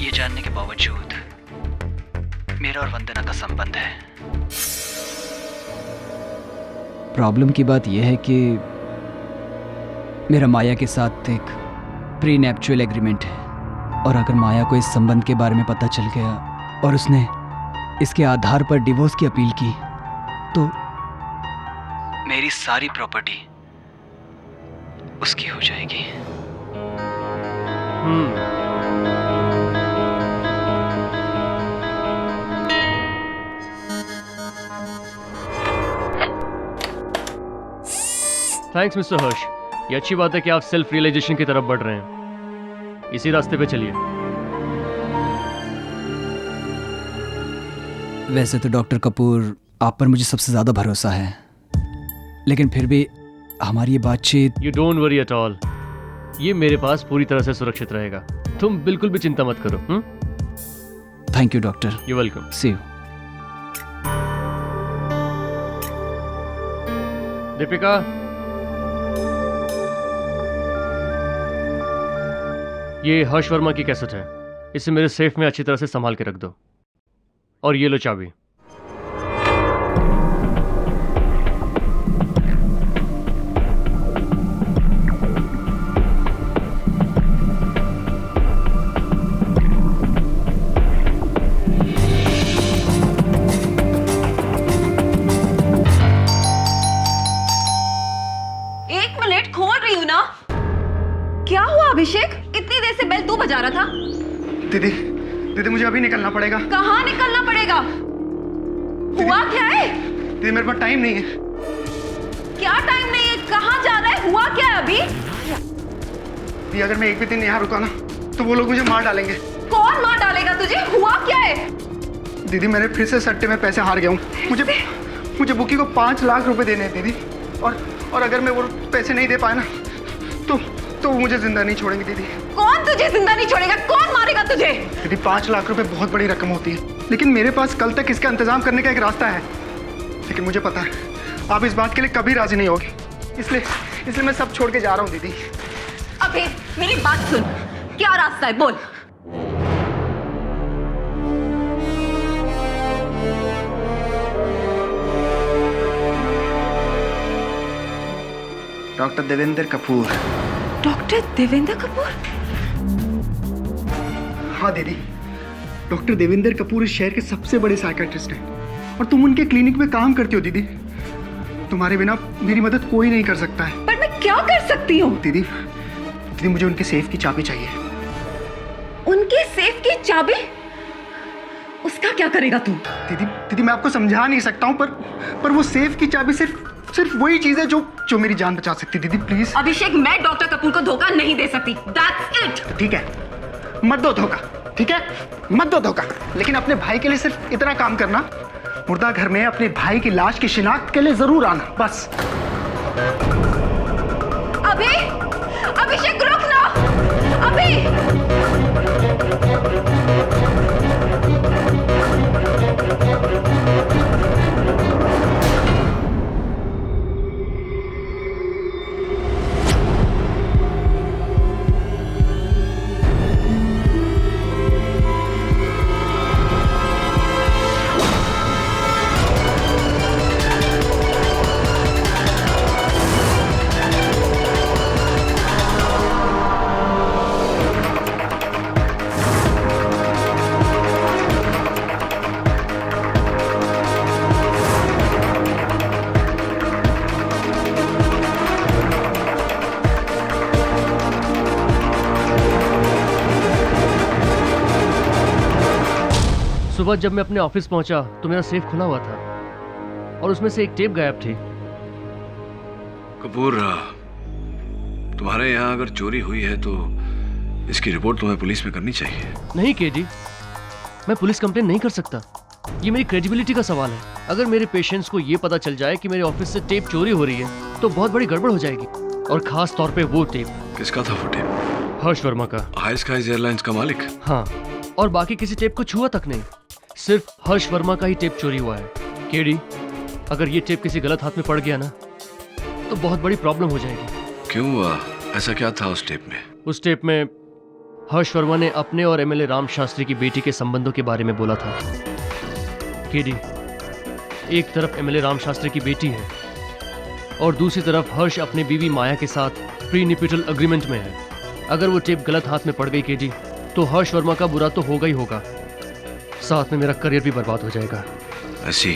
Speaker 11: ये जानने के बावजूद मेरा और वंदना का संबंध है। प्रॉब्लम की बात यह है कि मेरा माया के साथ एक प्री नेप्चुअल एग्रीमेंट है, और अगर माया को इस संबंध के बारे में पता चल गया और उसने इसके आधार पर डिवोर्स की अपील की, तो मेरी सारी प्रॉपर्टी उसकी हो जाएगी।
Speaker 5: थैंक्स मिस्टर हर्ष, ये अच्छी बात है कि आप सेल्फ रियलाइजेशन की तरफ बढ़ रहे हैं। इसी रास्ते पे चलिए।
Speaker 11: वैसे तो डॉक्टर कपूर, आप पर मुझे सबसे ज्यादा भरोसा है, लेकिन फिर भी हमारी ये बातचीत।
Speaker 12: You don't worry at all, ये मेरे पास पूरी तरह से सुरक्षित रहेगा। तुम बिल्कुल भी चिंता मत करो।
Speaker 11: Thank you doctor.
Speaker 12: You welcome.
Speaker 11: See you.
Speaker 12: Deepika, ये हर्ष वर्मा की कैसेट है, इसे मेरे सेफ में अच्छी तरह से संभाल के रख दो। और ये लो चाबी।
Speaker 13: क्या हुआ अभिषेक? इतनी देर से बेल तू बजा रहा था।
Speaker 3: दीदी, दीदी मुझे अभी निकलना पड़ेगा।
Speaker 13: कहाँ निकलना पड़ेगा? हुआ क्या है?
Speaker 3: दीदी मेरे पास टाइम नहीं है।
Speaker 13: क्या टाइम नहीं है? कहाँ जा रहा है? हुआ क्या है अभी?
Speaker 3: दीदी अगर मैं एक भी दिन यहाँ रुका ना तो वो लोग मुझे मार डालेंगे।
Speaker 13: कौन मार डालेगा तुझे? हुआ क्या है?
Speaker 3: दीदी मैंने फिर से सट्टे में पैसे हार गया हूँ। मुझे बुकी को 5 लाख रुपए देने हैं दीदी, और अगर मैं वो पैसे नहीं दे पाया ना तो वो मुझे जिंदा नहीं छोड़ेंगे दीदी।
Speaker 13: कौन तुझे जिंदा नहीं छोड़ेगा? कौन मारेगा तुझे?
Speaker 3: दीदी 5 लाख रुपए बहुत बड़ी रकम होती है, लेकिन मेरे पास कल तक इसका इंतजाम करने का एक रास्ता है। लेकिन मुझे पता है आप इस बात के लिए कभी राजी नहीं होगी, इसलिए मैं सब छोड़ के जा रहा हूँ दीदी।
Speaker 13: अबे मेरी बात सुन, क्या रास्ता है बोल।
Speaker 3: डॉक्टर देवेंद्र कपूर।
Speaker 13: डॉक्टर देवेंद्र कपूर?
Speaker 3: हाँ दीदी, डॉक्टर देवेंद्र कपूर इस शहर के सबसे बड़े साइकियाट्रिस्ट हैं और तुम उनके क्लिनिक में काम करती हो दीदी। तुम्हारे बिना मेरी मदद कोई नहीं कर सकता है।
Speaker 13: पर मैं क्या कर सकती हूँ?
Speaker 3: दीदी मुझे उनके सेफ की चाबी चाहिए।
Speaker 13: उनके सेफ की चाबी? उसका क्या करेगा तू?
Speaker 3: दीदी मैं आपको समझा नहीं सकता हूँ, पर वो सेफ की चाबी सिर्फ वही चीज है जो मेरी जान बचा सकती। दीदी प्लीज।
Speaker 13: अभिषेक, मैं डॉक्टर कपूर को धोखा नहीं दे सकती। That's it।
Speaker 3: ठीक है, मत दो धोखा। ठीक है, मत दो धोखा, लेकिन अपने भाई के लिए सिर्फ इतना काम करना, मुर्दा घर में अपने भाई की लाश की शिनाख्त के लिए जरूर आना, बस।
Speaker 13: अभिषेक रुक ना।
Speaker 12: सुबह जब मैं अपने ऑफिस पहुंचा तो मेरा सेफ खुला हुआ था और उसमें से एक टेप गायब थी।
Speaker 7: कपूर, तुम्हारे यहाँ अगर चोरी हुई है तो इसकी रिपोर्ट तुम्हें पुलिस में करनी चाहिए।
Speaker 12: नहीं केडी, मैं पुलिस कंप्लेन नहीं कर सकता। ये मेरी क्रेडिबिलिटी का सवाल है। अगर मेरे पेशेंट्स को ये पता चल जाए कि मेरे ऑफिस से टेप चोरी हो रही है तो बहुत बड़ी गड़बड़ हो जाएगी, और खास तौर पे वो टेप।
Speaker 7: किसका था वो टेप?
Speaker 12: हर्ष वर्मा का।
Speaker 7: हाई स्काईज एयरलाइंस का मालिक?
Speaker 12: हाँ, और बाकी किसी टेप को छुआ तक नहीं, सिर्फ हर्ष वर्मा का ही टेप चोरी हुआ है। केडी, अगर ये टेप किसी गलत हाथ में पड़ गया ना तो बहुत बड़ी प्रॉब्लम हो जाएगी।
Speaker 7: क्यों? ऐसा क्या था उस टेप में?
Speaker 12: उस टेप में हर्ष वर्मा ने अपने और एमएलए राम शास्त्री की बेटी के संबंधों के बारे में बोला था। केडी, एक तरफ एमएलए राम शास्त्री की बेटी है और दूसरी तरफ हर्ष अपनी बीवी माया के साथ प्रीनिपिटल एग्रीमेंट में है। अगर वो टेप गलत हाथ में पड़ गई केडी तो हर्ष वर्मा का बुरा तो होगा ही होगा, साथ में मेरा करियर भी बर्बाद हो जाएगा।
Speaker 7: ऐसी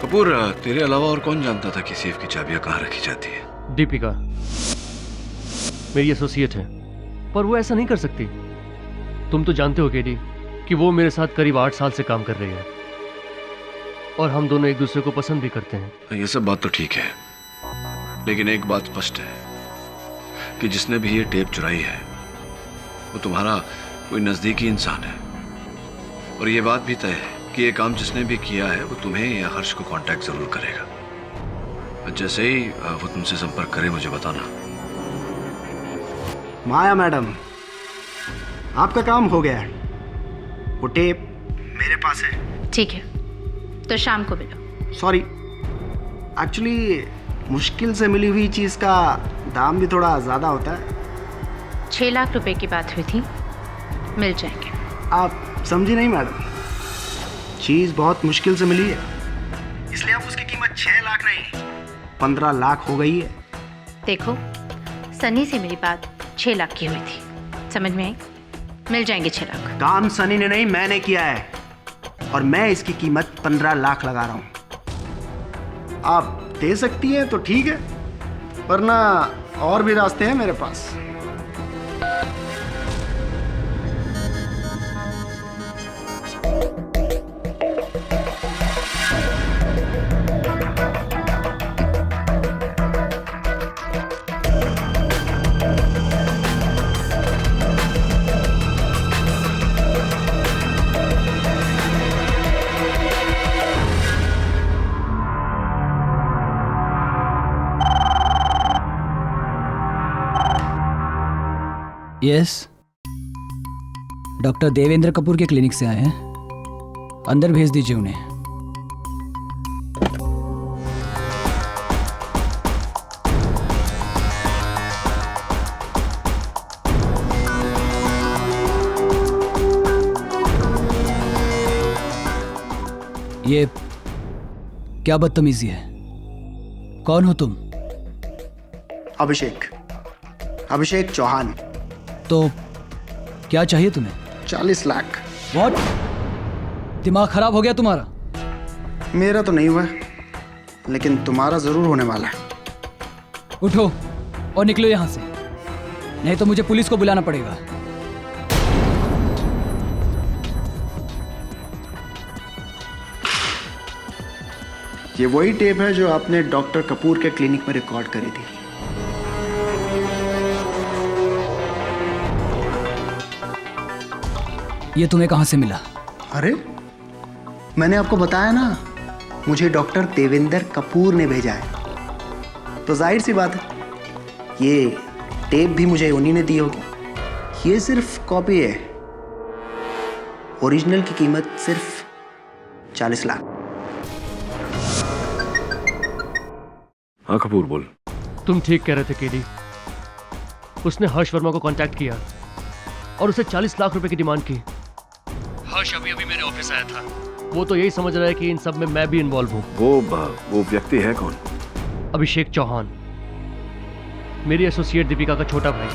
Speaker 7: कपूर, तेरे अलावा और कौन जानता था कि सेफ की चाबियां कहाँ रखी जाती है?
Speaker 12: दीपिका मेरी एसोसिएट है, पर वो ऐसा नहीं कर सकती। तुम तो जानते हो केडी कि वो मेरे साथ करीब 8 साल से काम कर रही है और हम दोनों एक दूसरे को पसंद भी करते हैं।
Speaker 7: ये सब बात तो ठीक है, लेकिन एक बात स्पष्ट है कि जिसने भी ये टेप चुराई है वो तुम्हारा कोई नजदीकी इंसान है, और ये बात भी तय है कि ये काम जिसने भी किया है वो तुम्हें या हर्ष को कांटेक्ट जरूर करेगा। जैसे ही वो तुमसे संपर्क करे मुझे बताना।
Speaker 14: माया मैडम, आपका काम हो गया है। वो टेप मेरे पास है।
Speaker 6: ठीक है, तो शाम को मिलो।
Speaker 14: सॉरी, एक्चुअली मुश्किल से मिली हुई चीज़ का दाम भी थोड़ा ज़्यादा होता है।
Speaker 6: 6 लाख रुपए की बात हुई थी, मिल जाएंगे।
Speaker 14: आप समझी नहीं मैडम, चीज़ बहुत मुश्किल से मिली है, इसलिए अब उसकी कीमत 6 लाख नहीं 15 लाख हो गई है।
Speaker 6: देखो, सनी से मेरी बात 6 लाख की हुई थी, समझ में आई? मिल जाएंगे 6 लाख।
Speaker 14: काम सनी ने नहीं, मैंने किया है, और मैं इसकी कीमत 15 लाख लगा रहा हूँ। आप दे सकती हैं तो ठीक है, वरना और भी रास्ते हैं मेरे पास।
Speaker 11: यस, डॉक्टर देवेंद्र कपूर के क्लिनिक से आए हैं, अंदर भेज दीजिए उन्हें। ये क्या बदतमीजी है? कौन हो तुम?
Speaker 14: अभिषेक चौहान।
Speaker 11: तो क्या चाहिए तुम्हें?
Speaker 14: 40 लाख।
Speaker 11: व्हाट? दिमाग खराब हो गया तुम्हारा?
Speaker 14: मेरा तो नहीं हुआ, लेकिन तुम्हारा जरूर होने वाला है।
Speaker 11: उठो और निकलो यहां से, नहीं तो मुझे पुलिस को बुलाना पड़ेगा।
Speaker 14: ये वही टेप है जो आपने डॉक्टर कपूर के क्लिनिक में रिकॉर्ड करी थी।
Speaker 11: ये तुम्हें कहां से मिला?
Speaker 14: अरे, मैंने आपको बताया ना, मुझे डॉक्टर देवेंद्र कपूर ने भेजा है। तो जाहिर सी बात है, ये टेप भी मुझे उन्हीं ने दी होगी। ये सिर्फ कॉपी है, ओरिजिनल की कीमत सिर्फ 40 लाख।
Speaker 7: हाँ कपूर, बोल।
Speaker 12: तुम ठीक कह रहे थे केडी। उसने हर्ष वर्मा को कांटेक्ट किया और उसे 40 लाख रुपए की डिमांड की। हर्ष अभी अभी मेरे ऑफिस आया था। वो तो यही समझ रहा है कि इन सब में मैं भी इन्वॉल्व हूँ।
Speaker 7: वो व्यक्ति है कौन?
Speaker 12: अभिषेक चौहान, मेरी एसोसिएट दीपिका का छोटा भाई।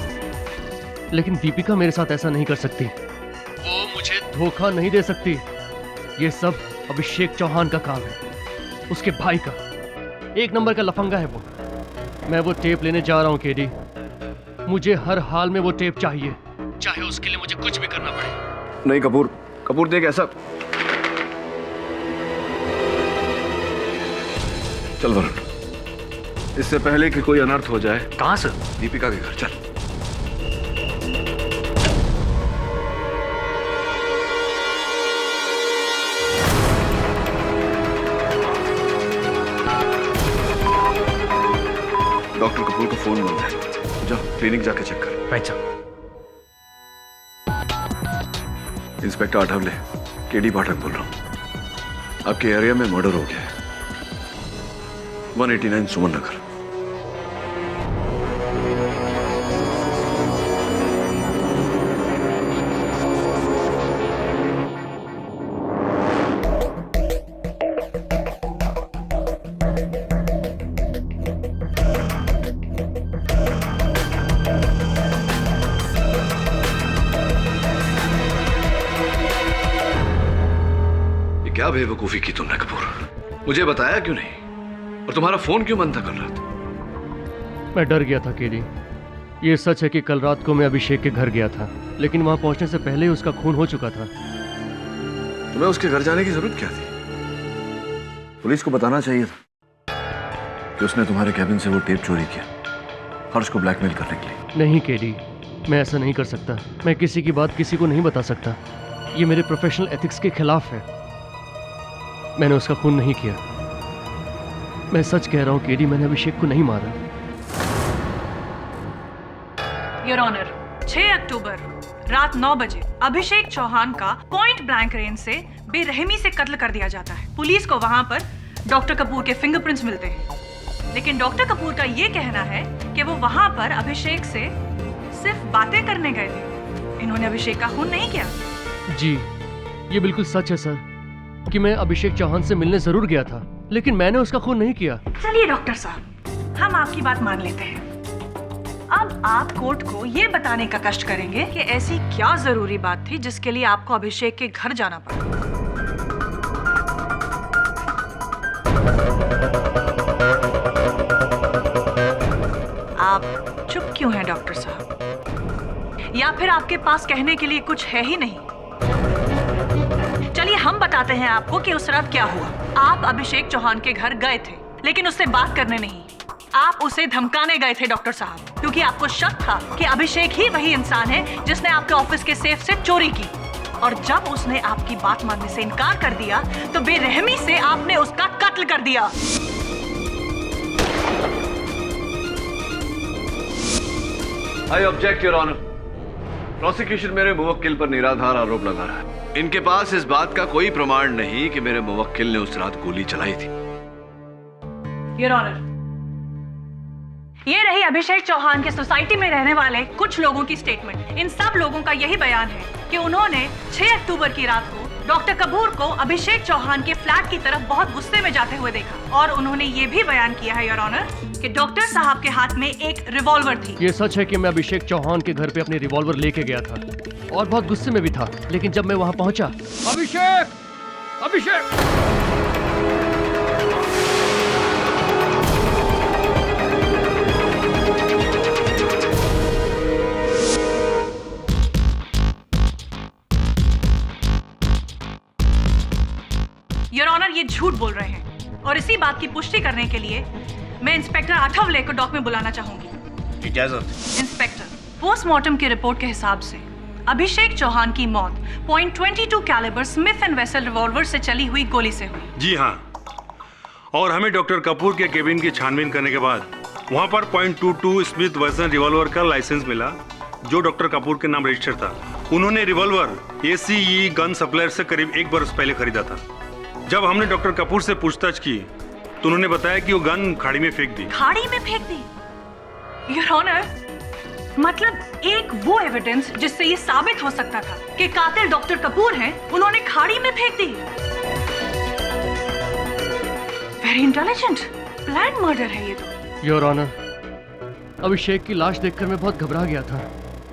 Speaker 12: लेकिन दीपिका मेरे साथ ऐसा नहीं कर सकती, वो मुझे धोखा नहीं दे सकती। ये सब अभिषेक चौहान का काम है, उसके भाई का। 1 नंबर का लफंगा है वो। मैं वो टेप लेने जा रहा हूँ केडी। मुझे हर हाल में वो टेप चाहिए, चाहे उसके लिए मुझे कुछ भी करना पड़े।
Speaker 7: नहीं कपूर देख, ऐसा चल वरुण, इससे पहले कि कोई अनर्थ हो जाए।
Speaker 9: कहां से?
Speaker 7: दीपिका के घर चल। डॉक्टर कपूर का फोन बंद है, जाओ क्लिनिक जाके चेक कर।
Speaker 9: Right sir.
Speaker 7: Inspector Athawale, KD Pathak बोल रहा हूँ। आपके एरिया में मर्डर हो गया है, 189 सुमन नगर। क्या बेवकूफी की तुमने कपूर? मुझे बताया क्यों नहीं? और तुम्हारा फोन क्यों बंद था कल रात?
Speaker 12: मैं डर गया था केडी। ये सच है कि कल रात को मैं अभिषेक के घर गया था, लेकिन वहां पहुंचने से पहले ही उसका खून हो चुका था।
Speaker 7: तुम्हें उसके घर जाने की जरूरत क्या थी? पुलिस को बताना चाहिए था कि उसने तुम्हारे कैबिन से वो टेप चोरी किया, हर्ष को ब्लैकमेल करने के लिए।
Speaker 12: नहीं केडी, मैं ऐसा नहीं कर सकता। मैं किसी की बात किसी को नहीं बता सकता। ये मेरे प्रोफेशनल एथिक्स के खिलाफ है। मैंने उसका खून नहीं किया। मैं सच कह रहा हूँ केडी, मैंने अभिषेक को नहीं मारा।
Speaker 15: योर ऑनर, 6 अक्टूबर रात 9 बजे अभिषेक चौहान का पॉइंट ब्लैंक रेंज से बेरहमी से कत्ल कर दिया जाता है। पुलिस को वहां पर डॉक्टर कपूर के फिंगरप्रिंट्स मिलते हैं, लेकिन डॉक्टर कपूर का ये कहना है कि वो वहां पर अभिषेक से सिर्फ बातें करने गए थे, इन्होंने अभिषेक का खून नहीं किया।
Speaker 12: जी, ये बिल्कुल सच है सर कि मैं अभिषेक चौहान से मिलने जरूर गया था, लेकिन मैंने उसका खून नहीं किया।
Speaker 15: चलिए डॉक्टर साहब, हम आपकी बात मान लेते हैं। अब आप कोर्ट को ये बताने का कष्ट करेंगे कि ऐसी क्या जरूरी बात थी जिसके लिए आपको अभिषेक के घर जाना पड़ा। आप चुप क्यों हैं डॉक्टर साहब? या फिर आपके पास कहने के लिए कुछ है ही नहीं? चलिए हम बताते हैं आपको कि उस रात क्या हुआ। आप अभिषेक चौहान के घर गए थे, लेकिन उससे बात करने नहीं, आप उसे धमकाने गए थे डॉक्टर साहब, क्योंकि आपको शक था कि अभिषेक ही वही इंसान है जिसने आपके ऑफिस के सेफ से चोरी की। और जब उसने आपकी बात मानने से इनकार कर दिया तो बेरहमी से आपने उसका कत्ल कर दिया।
Speaker 7: I object your honour. Prosecution मेरे मुवक्किल पर निराधार आरोप लगा रहा है। इनके पास इस बात का कोई प्रमाण नहीं कि मेरे मुवक्किल ने उस रात गोली चलाई थी।
Speaker 15: योर ऑनर, ये रही अभिषेक चौहान के सोसाइटी में रहने वाले कुछ लोगों की स्टेटमेंट। इन सब लोगों का यही बयान है कि उन्होंने 6 अक्टूबर की रात को डॉक्टर कपूर को अभिषेक चौहान के फ्लैट की तरफ बहुत गुस्से में जाते हुए देखा। और उन्होंने ये भी बयान किया है योर ऑनर कि डॉक्टर साहब के हाथ में एक रिवॉल्वर थी।
Speaker 12: ये सच है कि मैं अभिषेक चौहान के घर पे अपनी रिवॉल्वर लेके गया था और बहुत गुस्से में भी था, लेकिन जब मैं वहां पहुंचा, अभिषेक
Speaker 15: योर ऑनर, ये झूठ बोल रहे हैं और इसी बात की पुष्टि करने के लिए मैं इंस्पेक्टर आठवले को डॉक में बुलाना चाहूंगी।
Speaker 8: इजाजत।
Speaker 15: इंस्पेक्टर, पोस्टमार्टम की रिपोर्ट के हिसाब से अभिषेक चौहान की मौत .22 calibre Smith and Wesson revolver से चली हुई गोली से हुई।
Speaker 16: जी हाँ, और हमें डॉक्टर कपूर के केबिन की छानबीन करने के बाद वहाँ पर .22 स्मिथ वेसल रिवॉल्वर का लाइसेंस मिला जो डॉक्टर कपूर के नाम रजिस्टर था। उन्होंने रिवॉल्वर ACE गन सप्लायर से करीब 1 बरस पहले खरीदा था। जब हमने डॉक्टर कपूर से पूछताछ की तो उन्होंने बताया कि वो गन खाड़ी में फेंक दी।
Speaker 15: खाड़ी में फेंक दी? योर ऑनर, मतलब एक वो एविडेंस जिससे ये साबित हो सकता था कि कातिल डॉक्टर कपूर हैं, उन्होंने खाड़ी में फेंक दी। वेरी इंटेलिजेंट, प्लान मर्डर है ये तो।
Speaker 12: योर ऑनर, अभिषेक की लाश देखकर मैं बहुत घबरा गया था।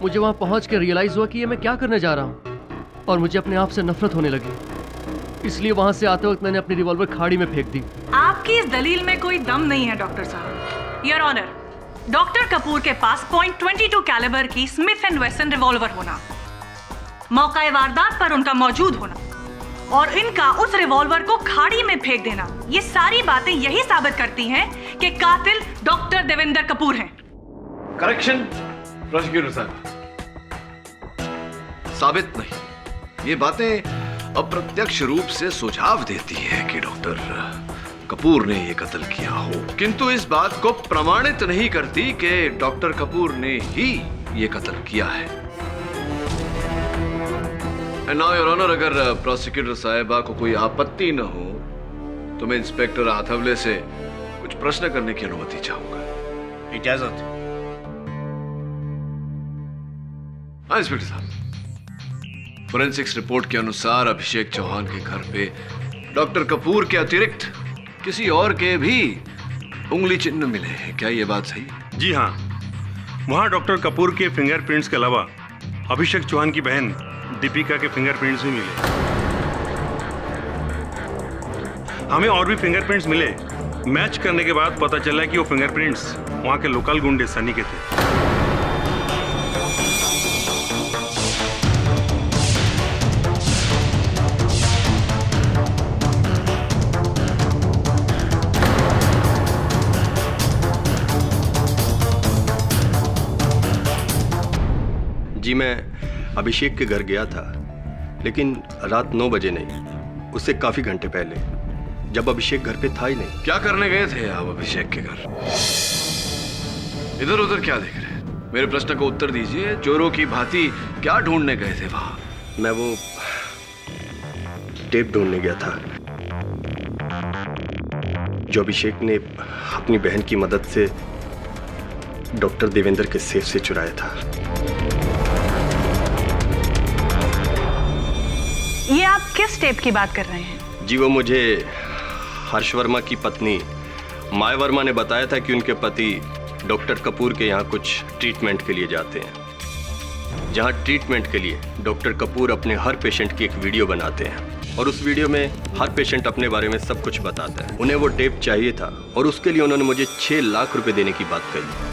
Speaker 12: मुझे वहां पहुंच के रियलाइज हुआ कि ये मैं क्या करने जा रहा हूं और मुझे अपने आप से नफरत होने लगी। इसलिए वहां से आते वक्त मैंने अपनी रिवॉल्वर खाड़ी में फेंक दी।
Speaker 15: आपकी इस दलील में कोई दम नहीं है डॉक्टर साहब। योर ऑनर, डॉक्टर कपूर के पास .22 कैलिबर की स्मिथ एंड वेसन रिवॉल्वर होना, मौका वारदात पर उनका मौजूद होना और इनका उस रिवॉल्वर को खाड़ी में फेंक देना, ये सारी बातें यही साबित करती हैं कि कातिल डॉक्टर देवेंद्र कपूर हैं।
Speaker 7: करेक्शन प्रोसिक्यूटर साहब, साबित नहीं। ये बातें अप्रत्यक्ष रूप से सुझाव देती है कि डॉक्टर कपूर ने ये कत्ल किया हो, किंतु इस बात को प्रमाणित नहीं करती कि डॉक्टर कपूर ने ही ये कत्ल किया है। नाउ योर ऑनर, अगर प्रोसिक्यूटर साहिबा को कोई आपत्ति न हो तो मैं इंस्पेक्टर आठवले से कुछ प्रश्न करने की अनुमति चाहूंगा।
Speaker 8: इजाजत।
Speaker 7: हाँ इंस्पेक्टर साहब, फोरेंसिक्स रिपोर्ट के अनुसार अभिषेक चौहान के घर पे डॉक्टर कपूर के अतिरिक्त किसी और के भी उंगली चिन्ह मिले हैं, क्या ये बात सही?
Speaker 16: जी हाँ, वहाँ डॉक्टर कपूर के फिंगरप्रिंट्स के अलावा अभिषेक चौहान की बहन दीपिका के फिंगरप्रिंट्स भी मिले। हमें और भी फिंगरप्रिंट्स मिले। मैच करने के बाद पता चला कि वो फिंगरप्रिंट्स वहाँ के लोकल गुंडे सनी के थे।
Speaker 17: जी, मैं अभिषेक के घर गया था, लेकिन रात 9 बजे नहीं, उससे काफ़ी घंटे पहले। जब अभिषेक घर पे था ही नहीं।
Speaker 7: क्या करने गए थे आप अभिषेक के घर? इधर उधर क्या देख रहे हैं? मेरे प्रश्न को उत्तर दीजिए। चोरों की भांति क्या ढूंढने गए थे वहां?
Speaker 17: मैं वो टेप ढूंढने गया था जो अभिषेक ने अपनी बहन की मदद से डॉक्टर देवेंद्र के सेफ से चुराया था।
Speaker 15: ये आप किस टेप की बात कर रहे हैं?
Speaker 17: जी वो मुझे हर्ष वर्मा की पत्नी माया वर्मा ने बताया था कि उनके पति डॉक्टर कपूर के यहाँ कुछ ट्रीटमेंट के लिए जाते हैं, जहाँ ट्रीटमेंट के लिए डॉक्टर कपूर अपने हर पेशेंट की एक वीडियो बनाते हैं और उस वीडियो में हर पेशेंट अपने बारे में सब कुछ बताता है। उन्हें वो टेप चाहिए था और उसके लिए उन्होंने मुझे 6 लाख रुपए देने की बात कही।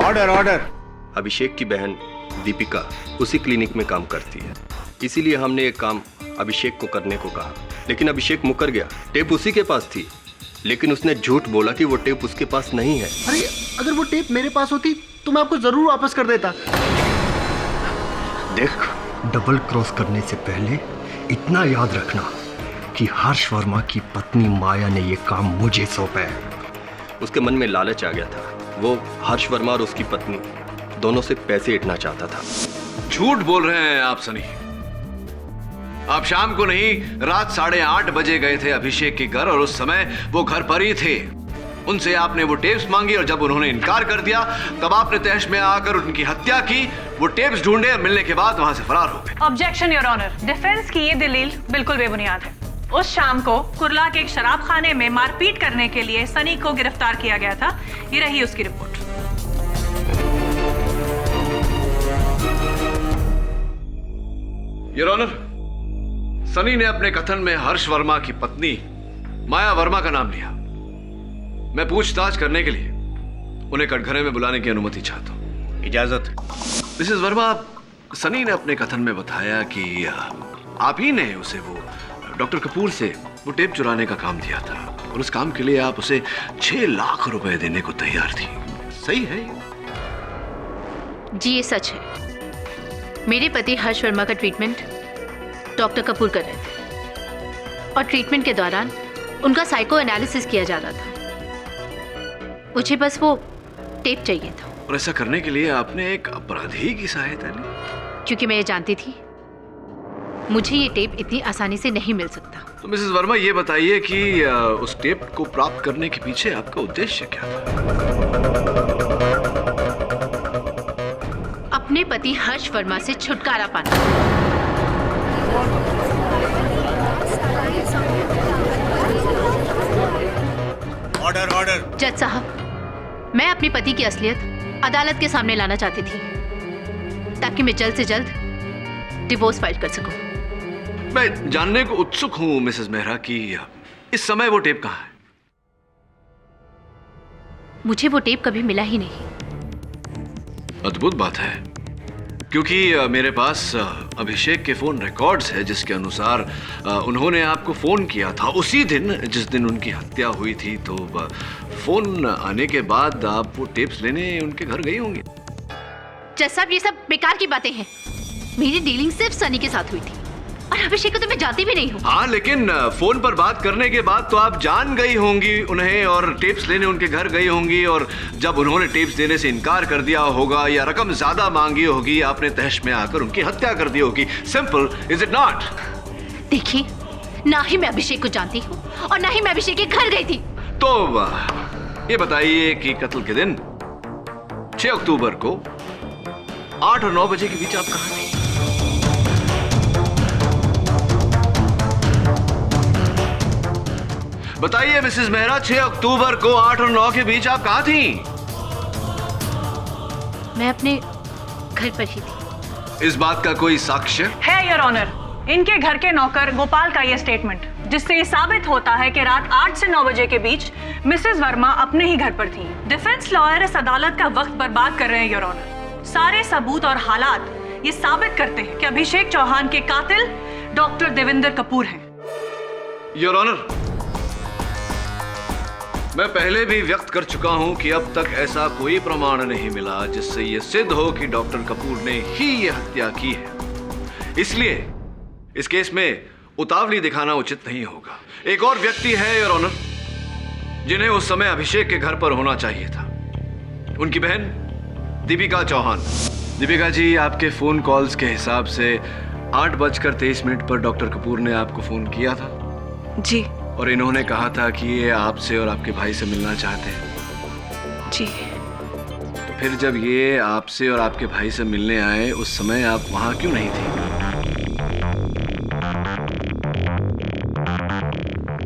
Speaker 14: Order order.
Speaker 17: अभिषेक की बहन दीपिका उसी क्लिनिक में काम करती है, इसीलिए हमने ये काम अभिषेक को करने को कहा, लेकिन अभिषेक मुकर गया। टेप उसी के पास थी, लेकिन उसने झूठ बोला कि वो टेप उसके पास नहीं है।
Speaker 14: अरे अगर वो टेप मेरे पास होती तो मैं आपको जरूर वापस कर देता।
Speaker 17: देख, डबल क्रॉस करने से पहले इतना याद रखना कि हर्ष वर्मा की पत्नी माया ने ये काम मुझे सौंपा है। उसके मन में लालच आ गया था। वो हर्ष वर्मा और उसकी पत्नी दोनों से पैसे ऐंठना चाहता था।
Speaker 7: झूठ बोल रहे हैं आप सनी। आप शाम को नहीं, रात 8:30 बजे गए थे अभिषेक के घर और उस समय वो घर पर ही थे। उनसे आपने वो टेप्स मांगी और जब उन्होंने इनकार कर दिया तब आपने तहश में आकर उनकी हत्या की। वो टेप्स ढूंढे और मिलने के बाद वहां से फरार हो गए।
Speaker 15: Objection your honour. डिफेंस की ये दलील बिल्कुल बेबुनियाद है। उस शाम को कुर्ला के एक शराब खाने में मारपीट करने के लिए सनी को गिरफ्तार किया गया था। ये रही उसकी रिपोर्ट।
Speaker 7: योर ऑनर, सनी ने अपने कथन में हर्ष वर्मा की पत्नी माया वर्मा का नाम लिया। मैं पूछताछ करने के लिए उन्हें कटघरे में बुलाने की अनुमति चाहता हूं।
Speaker 14: इजाजत।
Speaker 7: मिसेस वर्मा, सनी ने अपने कथन में बताया कि आप ही ने उसे वो डॉक्टर कपूर से वो टेप चुराने का काम दिया था और उस काम के लिए आप उसे 6 लाख रुपए देने को तैयार थी। सही है?
Speaker 18: जी ये सच है। मेरे पति हर्ष वर्मा का ट्रीटमेंट डॉक्टर कपूर कर रहे थे और ट्रीटमेंट के दौरान उनका साइको एनालिसिस किया जा रहा था। मुझे बस वो टेप चाहिए था।
Speaker 7: और ऐसा करने के लिए आपने एक अपराधी की सहायता ली?
Speaker 18: क्योंकि मैं ये जानती थी मुझे ये टेप इतनी आसानी से नहीं मिल सकता।
Speaker 7: तो मिसेस वर्मा ये बताइए कि उस टेप को प्राप्त करने के पीछे आपका उद्देश्य क्या था?
Speaker 18: अपने पति हर्ष वर्मा से छुटकारा पाना।
Speaker 14: Order order.
Speaker 18: जज साहब, मैं अपने पति की असलियत अदालत के सामने लाना चाहती थी ताकि मैं जल्द से जल्द डिवोर्स फाइल कर सकूं।
Speaker 7: मैं जानने को उत्सुक हूं मिसेस मेहरा कि इस समय वो टेप कहां है?
Speaker 18: मुझे वो टेप कभी मिला ही नहीं।
Speaker 7: अद्भुत बात है, क्योंकि मेरे पास अभिषेक के फोन रिकॉर्ड्स है जिसके अनुसार उन्होंने आपको फोन किया था उसी दिन जिस दिन उनकी हत्या हुई थी। तो फोन आने के बाद आप वो टेप्स लेने उनके घर गई होंगी।
Speaker 18: जज साहब, ये सब बेकार की बातें हैं। मेरी डीलिंग सिर्फ सनी के साथ हुई थी और अभिषेक को तो मैं जानती भी नहीं हूँ।
Speaker 7: हाँ, लेकिन फोन पर बात करने के बाद तो आप जान गई होंगी उन्हें और टेप्स लेने उनके घर गई होंगी। और जब उन्होंने टेप्स देने से इनकार कर दिया होगा या रकम ज्यादा मांगी होगी, आपने तहश में आकर उनकी हत्या कर दी होगी। Simple, is it not?
Speaker 18: देखिए, ना ही मैं अभिषेक को जानती हूँ और ना ही मैं अभिषेक के घर गई थी।
Speaker 7: तो ये बताइए कि कत्ल के दिन 6 अक्टूबर को 8 और 9 बजे के बीच आप कहाँ थी? बताइए मिसेस मेहरा, 6 अक्टूबर को 8 और 9 के बीच आप कहाँ थी?
Speaker 18: मैं अपने घर पर ही थी।
Speaker 7: इस बात का कोई साक्ष्य
Speaker 15: है योर ऑनर। इनके घर के नौकर गोपाल का यह स्टेटमेंट, जिससे ये साबित होता है कि रात 8 से 9 बजे के बीच मिसेस वर्मा अपने ही घर पर थी। डिफेंस लॉयर इस अदालत का वक्त बर्बाद कर रहे हैं योर ऑनर। सारे सबूत और हालात ये साबित करते हैं कि अभिषेक चौहान के कातिल डॉक्टर देवेंद्र कपूर हैं।
Speaker 7: योर ऑनर, मैं पहले भी व्यक्त कर चुका हूं कि अब तक ऐसा कोई प्रमाण नहीं मिला जिससे यह सिद्ध हो कि डॉक्टर कपूर ने ही यह हत्या की है। इसलिए इस केस में उतावली दिखाना उचित नहीं होगा। एक और व्यक्ति है योर ऑनर, जिन्हें उस समय अभिषेक के घर पर होना चाहिए था, उनकी बहन दीपिका चौहान। दीपिका जी, आपके फोन कॉल्स के हिसाब से 8:23 पर डॉक्टर कपूर ने आपको फोन किया था
Speaker 13: जी।
Speaker 7: और इन्होंने कहा था कि ये आपसे और आपके भाई से मिलना चाहते हैं
Speaker 13: जी।
Speaker 7: तो फिर जब ये आपसे और आपके भाई से मिलने आए उस समय आप वहां क्यों नहीं थी?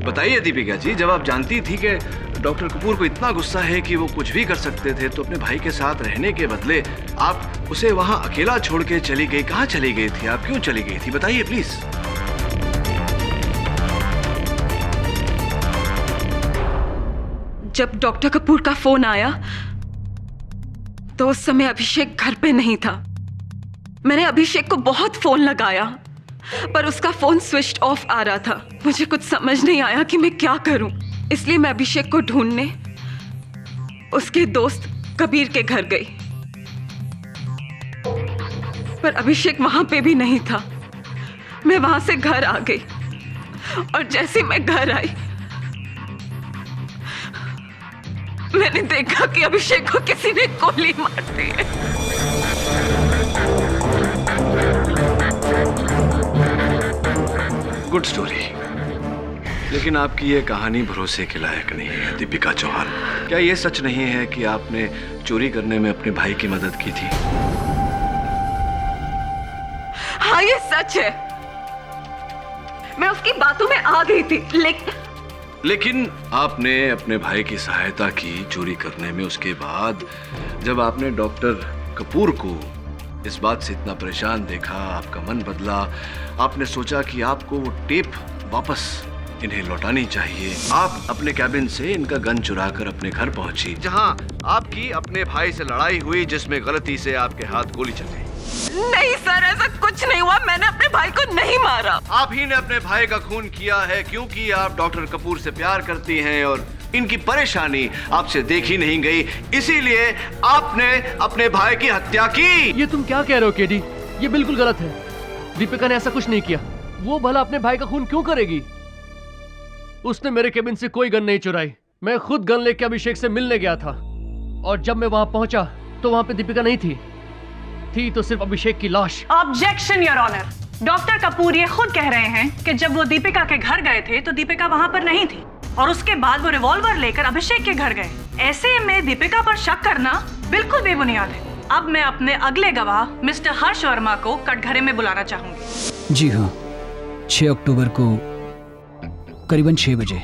Speaker 7: बताइए दीपिका जी, जब आप जानती थी कि डॉक्टर कपूर को इतना गुस्सा है कि वो कुछ भी कर सकते थे, तो अपने भाई के साथ रहने के बदले आप उसे वहां अकेला छोड़ के चली गई। कहां चली गई थी आप? क्यों चली गई थी? बताइए प्लीज।
Speaker 13: जब डॉक्टर कपूर का फोन आया तो उस समय अभिषेक घर पे नहीं था। मैंने अभिषेक को बहुत फोन लगाया पर उसका फोन स्विच ऑफ आ रहा था। मुझे कुछ समझ नहीं आया कि मैं क्या करूं, इसलिए मैं अभिषेक को ढूंढने उसके दोस्त कबीर के घर गई, पर अभिषेक वहां पे भी नहीं था। मैं वहां से घर आ गई और जैसे मैं घर आई मैंने देखा कि अभिषेक को किसी ने गोली मार दी है।
Speaker 7: गुड स्टोरी, लेकिन आपकी ये कहानी भरोसे के लायक नहीं है दीपिका चौहान। क्या ये सच नहीं है कि आपने चोरी करने में अपने भाई की मदद की थी?
Speaker 13: हाँ, ये सच है। मैं उसकी बातों में आ गई थी,
Speaker 7: लेकिन आपने अपने भाई की सहायता की चोरी करने में। उसके बाद जब आपने डॉक्टर कपूर को इस बात से इतना परेशान देखा, आपका मन बदला, आपने सोचा कि आपको वो टेप वापस इन्हें लौटानी चाहिए। आप अपने कैबिन से इनका गन चुराकर अपने घर पहुंची, जहां आपकी अपने भाई से लड़ाई हुई, जिसमें गलती से आपके हाथ गोली चल गई।
Speaker 13: नहीं सर, ऐसा कुछ नहीं हुआ। मैंने अपने भाई को नहीं मारा।
Speaker 7: आप ही ने अपने भाई का खून किया है, क्योंकि आप डॉक्टर कपूर से प्यार करती हैं और इनकी परेशानी आपसे देखी नहीं गई, इसीलिए आपने अपने भाई की हत्या की।
Speaker 12: ये तुम क्या कह रहे हो केडी? ये बिल्कुल गलत है। दीपिका ने ऐसा कुछ नहीं किया। वो भला अपने भाई का खून क्यों करेगी? उसने मेरे केबिन से कोई गन नहीं चुराई। मैं खुद गन लेके अभिषेक से मिलने गया था और जब मैं वहां पहुंचा तो वहां पे दीपिका नहीं थी तो सिर्फ अभिषेक की लाश।
Speaker 15: Objection your honour. Doctor Kapoor ये खुद कह रहे हैं कि जब वो दीपिका के घर गए थे तो दीपिका वहां पर नहीं थी और उसके बाद वो रिवॉल्वर लेकर अभिषेक के घर गए। ऐसे में दीपिका पर शक करना बिल्कुल बेबुनियाद है। अब मैं अपने अगले गवाह मिस्टर हर्ष वर्मा को कटघरे में बुलाना चाहूंगी।
Speaker 11: जी हाँ, 6 अक्टूबर को करीबन 6 बजे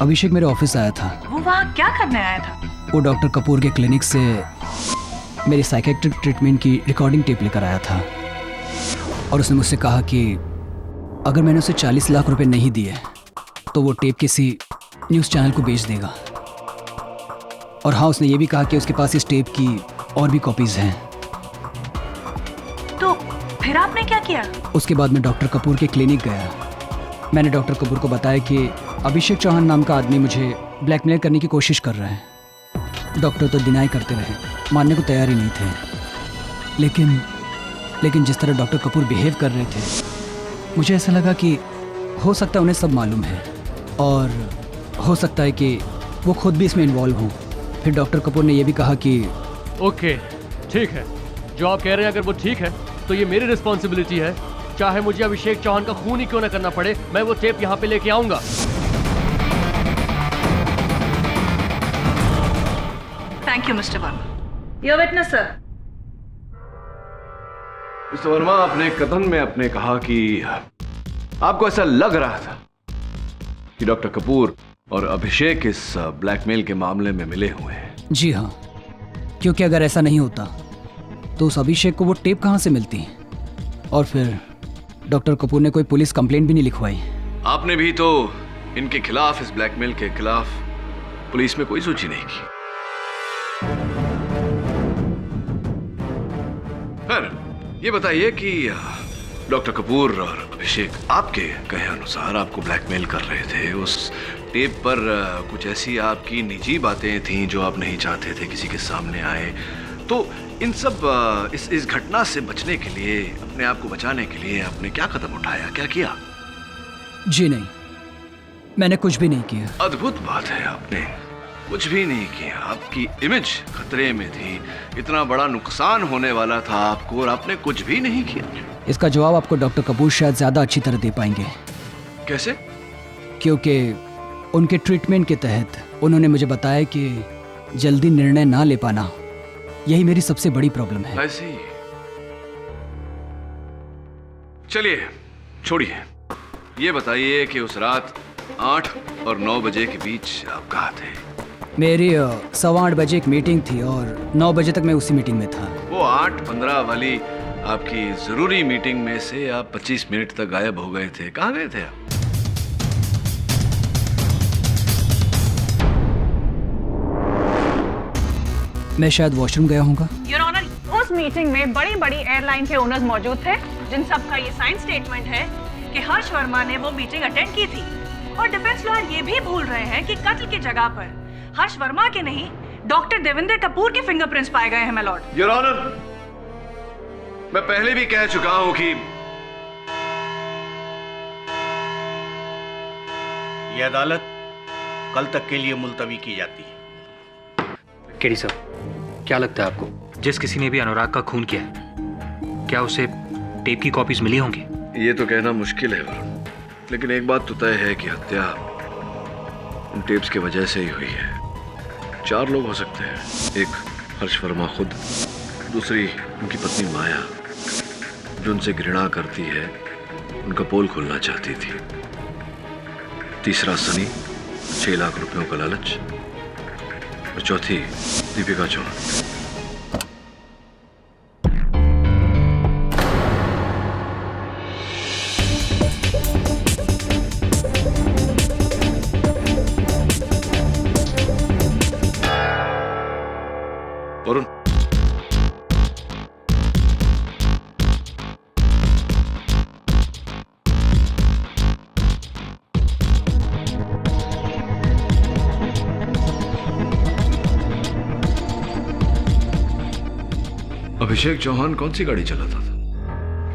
Speaker 11: अभिषेक मेरे ऑफिस आया था।
Speaker 15: वो वहाँ क्या करने आया था?
Speaker 11: वो डॉक्टर कपूर के क्लिनिक से मेरी साइकेट्रिक ट्रीटमेंट की रिकॉर्डिंग टेप लेकर आया था और उसने मुझसे कहा कि अगर मैंने उसे 40 लाख रुपए नहीं दिए तो वो टेप किसी न्यूज़ चैनल को बेच देगा। और हाँ, उसने ये भी कहा कि उसके पास इस टेप की और भी कॉपीज़ हैं।
Speaker 15: तो फिर आपने क्या किया?
Speaker 11: उसके बाद मैं डॉक्टर कपूर के क्लिनिक गया। मैंने डॉक्टर कपूर को बताया कि अभिषेक चौहान नाम का आदमी मुझे ब्लैकमेल करने की कोशिश कर रहा है। डॉक्टर तो डिनाई करते रहे, मानने को तैयार ही नहीं थे। लेकिन जिस तरह डॉक्टर कपूर बिहेव कर रहे थे, मुझे ऐसा लगा कि हो सकता है उन्हें सब मालूम है और हो सकता है कि वो खुद भी इसमें इन्वॉल्व हों। फिर डॉक्टर कपूर ने यह भी कहा कि
Speaker 12: ओके, ठीक है, जो आप कह रहे हैं अगर वो ठीक है तो ये मेरी रिस्पॉन्सिबिलिटी है। चाहे मुझे अभिषेक चौहान का खून ही क्यों ना करना पड़े, मैं वो टेप यहाँ पे लेके आऊंगा।
Speaker 15: Thank you mister Verma. Your witness sir.
Speaker 7: Mister Verma, अपने कथन में आपने कहा कि आपको ऐसा लग रहा था कि डॉक्टर कपूर और अभिषेक इस ब्लैकमेल के मामले में मिले हुए हैं।
Speaker 11: जी हाँ, क्योंकि अगर ऐसा नहीं होता तो उस अभिषेक को वो टेप कहाँ से मिलती? और फिर डॉक्टर कपूर ने कोई पुलिस कंप्लेंट भी नहीं लिखवाई।
Speaker 7: आपने भी तो इनके खिलाफ, इस ब्लैकमेल के खिलाफ पुलिस में कोई सूची नहीं की। फिर ये बताइए कि डॉक्टर कपूर और अभिषेक आपके कहे अनुसार आपको ब्लैकमेल कर रहे थे, उस टेप पर कुछ ऐसी आपकी निजी बातें थीं जो आप नहीं चाहते थे किसी के सामने आए। तो इन सब इस घटना से बचने के लिए, अपने आप को बचाने के लिए आपने क्या कदम उठाया, क्या किया?
Speaker 11: जी नहीं, मैंने कुछ भी नहीं किया।
Speaker 7: अद्भुत बात है, आपने कुछ भी नहीं किया। आपकी इमेज खतरे में थी, इतना बड़ा नुकसान होने वाला था आपको, और आपने कुछ भी नहीं किया।
Speaker 11: इसका जवाब आपको डॉक्टर कपूर शायद ज़्यादा अच्छी तरह दे पाएंगे।
Speaker 7: कैसे? क्योंकि
Speaker 11: उनके ट्रीटमेंट के तहत उन्होंने मुझे बताया कि जल्दी निर्णय ना ले पाना यही मेरी सबसे बड़ी प्रॉब्लम है।
Speaker 7: ऐसी। चलिए छोड़िए, ये बताइए कि उस रात 8 और 9 बजे के बीच आप कहाँ थे?
Speaker 11: मेरी 8:15 बजे एक मीटिंग थी और 9 बजे तक मैं उसी मीटिंग में था।
Speaker 7: वो 8:15 वाली आपकी जरूरी मीटिंग में से आप 25 मिनट तक गायब हो गए थे। कहाँ गए थे आप?
Speaker 11: मैं शायद वॉशरूम गया होऊंगा।
Speaker 15: योर ऑनर, उस मीटिंग में बड़ी बड़ी एयरलाइन के ओनर्स मौजूद थे, जिन सब का ये साइन स्टेटमेंट है कि हर्ष वर्मा ने वो मीटिंग अटेंड की थी। और डिफेंस लॉयर ये भी भूल रहे हैं कि कत्ल की जगह पर हर्ष वर्मा के नहीं, डॉक्टर देवेंद्र कपूर के फिंगरप्रिंट्स पाए गए हैं माय लॉर्ड।
Speaker 7: योर ऑनर, मैं पहले भी कह चुका हूं कि
Speaker 19: ये अदालत कल तक के लिए मुलतवी की जाती है।
Speaker 9: केडी साहब, क्या लगता है आपको जिस किसी ने भी अनुराग का खून किया है, क्या उसे टेप की कॉपीज मिली होंगी?
Speaker 7: ये तो कहना मुश्किल है वरुण, लेकिन एक बात तो तय है कि हत्या उन टेप्स की वजह से ही हुई है। 4 लोग हो सकते हैं। एक हर्ष वर्मा खुद, दूसरी उनकी पत्नी माया जो उनसे घृणा करती है, उनका पोल खोलना चाहती थी। तीसरा सनी, 6 लाख रुपयों का लालच, और चौथी दीपिका चौहान। वरुण, अभिषेक चौहान कौन सी गाड़ी चलाता था?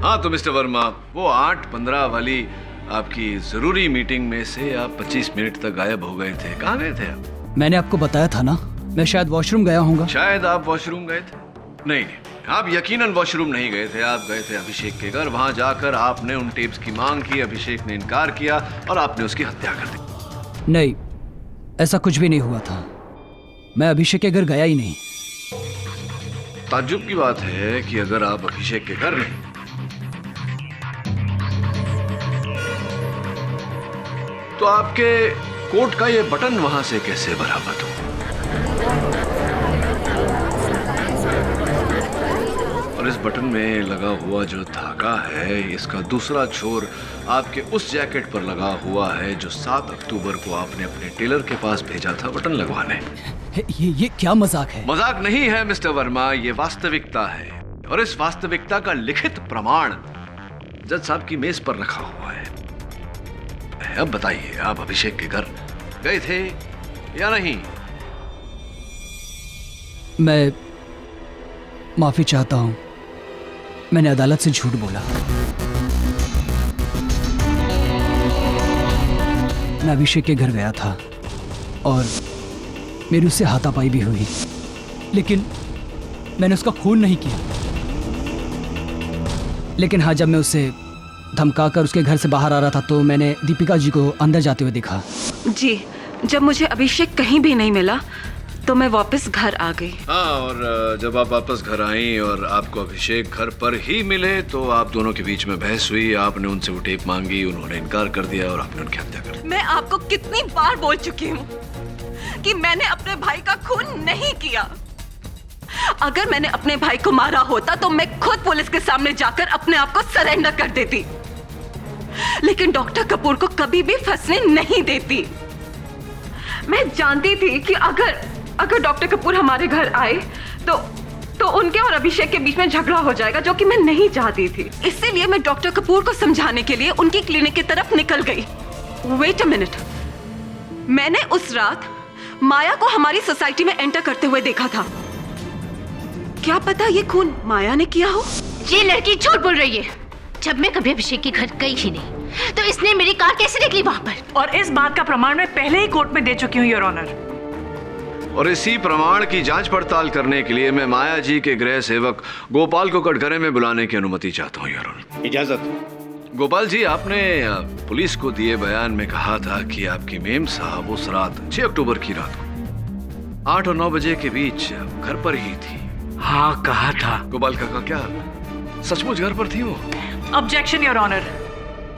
Speaker 7: हाँ तो मिस्टर वर्मा, वो 8:15 वाली आपकी जरूरी मीटिंग में से आप 25 मिनट तक गायब हो गए थे। कहाँ गए थे आप?
Speaker 11: मैंने आपको बताया था ना, मैं शायद वॉशरूम गया होऊंगा।
Speaker 7: शायद आप वॉशरूम गए थे? नहीं, आप यकीनन वॉशरूम नहीं गए थे। आप गए थे अभिषेक के घर। वहां जाकर आपने उन टेप्स की मांग की, अभिषेक ने इनकार किया और आपने उसकी हत्या कर दी।
Speaker 11: नहीं, ऐसा कुछ भी नहीं हुआ था। मैं अभिषेक के घर गया ही नहीं।
Speaker 7: ताज्जुब की बात है कि अगर आप अभिषेक के घर नहीं तो आपके कोट का ये बटन वहां से कैसे बरामद हो? और इस बटन में लगा हुआ जो धागा है, इसका दूसरा छोर आपके उस जैकेट पर लगा हुआ है जो 7 अक्टूबर को आपने अपने टेलर के पास भेजा था बटन लगवाने।
Speaker 11: ये क्या मजाक है?
Speaker 7: मजाक नहीं है मिस्टर वर्मा, ये वास्तविकता है। और इस वास्तविकता का लिखित प्रमाण जज साहब की मेज पर रखा हुआ है। अब बताइए, आप अभिषेक के घर गए थे या नहीं?
Speaker 11: मैं माफी चाहता हूं, मैंने अदालत से झूठ बोला। मैं अभिषेक के घर गया था और मेरी उससे हाथापाई भी हुई, लेकिन मैंने उसका खून नहीं किया। लेकिन हाँ, जब मैं उसे धमकाकर उसके घर से बाहर आ रहा था तो मैंने दीपिका जी को अंदर जाते हुए देखा।
Speaker 13: जी, जब मुझे अभिषेक कहीं भी नहीं मिला तो मैं वापस घर आ गई।
Speaker 7: हाँ, और जब आप वापस घर आई और आपको अभिषेक घर पर ही मिले तो आप दोनों के बीच में बहस हुई। आपने उनसे वो टेप मांगी, उन्होंने इनकार कर दिया और आपने उनकी हत्या कर दी।
Speaker 13: मैं आपको कितनी बार बोल चुकी हूँ कि मैंने अपने भाई का खून नहीं किया। अगर मैंने अपने भाई को मारा होता तो मैं खुद पुलिस के सामने जाकर अपने आप को सरेंडर कर देती, लेकिन डॉक्टर कपूर को कभी भी फंसने नहीं देती। मैं जानती थी कि अगर डॉक्टर कपूर हमारे घर आए तो उनके और अभिषेक के बीच में झगड़ा हो जाएगा, जो कि मैं नहीं चाहती थी। इसीलिए मैं डॉक्टर कपूर को समझाने के लिए उनकी क्लिनिक की तरफ निकल गई। वेट अ मिनट, मैंने उस रात माया को हमारी सोसाइटी में एंटर करते हुए देखा था। क्या पता ये खून माया ने किया हो?
Speaker 18: ये लड़की झूठ बोल रही है। जब मैं कभी अभिषेक के घर गई ही नहीं तो इसने मेरी कार कैसे निकली वहां पर?
Speaker 15: और इस बात का प्रमाण मैं पहले ही कोर्ट में दे चुकी हूँ योर ऑनर।
Speaker 7: और इसी प्रमाण की जांच पड़ताल करने के लिए मैं माया जी के गृह सेवक गोपाल को कटघरे में बुलाने की अनुमति चाहता हूँ योर ऑनर।
Speaker 19: इजाजत।
Speaker 7: गोपाल जी, आपने पुलिस को दिए बयान में कहा था कि आपकी मेम साहब उस रात 6 अक्टूबर की रात को 8 और 9 बजे के बीच घर पर ही थी।
Speaker 10: हाँ, कहा था।
Speaker 7: गोपाल काका, क्या सचमुच घर पर थी वो?
Speaker 15: Objection your honour.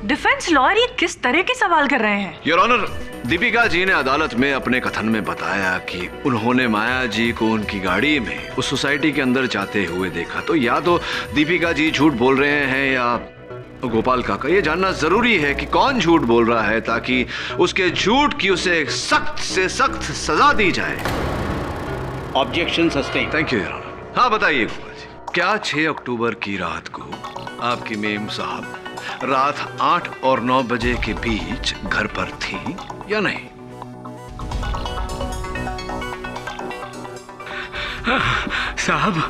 Speaker 15: Defence lawyer ये किस तरह के सवाल कर रहे हैं?
Speaker 7: योर ऑनर, दीपिका जी ने अदालत में अपने कथन में बताया कि उन्होंने माया जी को उनकी गाड़ी में उस सोसाइटी के अंदर जाते हुए देखा। तो या तो दीपिका जी झूठ बोल रहे हैं या गोपाल काका, ये जानना जरूरी है कि कौन झूठ बोल रहा है ताकि उसके झूठ की उसे सख्त से सख्त सजा दी जाए।
Speaker 19: Objection sustain.
Speaker 7: Thank you your honour. हाँ बताइए गोपाल जी, क्या 6 अक्टूबर की रात को आपकी मेम साहब रात 8 और 9 बजे के बीच घर पर थी या नहीं?
Speaker 10: साहब,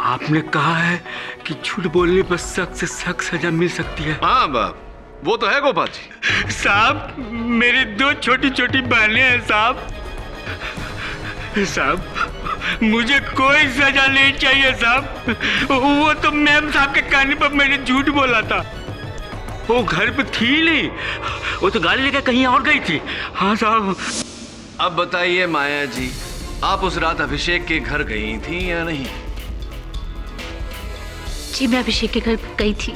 Speaker 10: आपने कहा है कि झूठ बोलने पर सख्त से सख्त सजा मिल सकती है।
Speaker 7: हाँ बाप, वो तो है गोपाल जी।
Speaker 10: साहब, मेरी 2 छोटी छोटी बहनें हैं साहब। साहब, मुझे कोई सजा नहीं चाहिए साहब। वो तो मैम साहब के कहने पर मैंने झूठ बोला था। वो घर पे थी नहीं, वो तो गाड़ी लेकर कहीं और गई थी। हाँ साहब।
Speaker 7: अब बताइए माया जी, आप उस रात अभिषेक के घर गई थी या नहीं?
Speaker 18: जी, मैं अभिषेक के घर गई थी,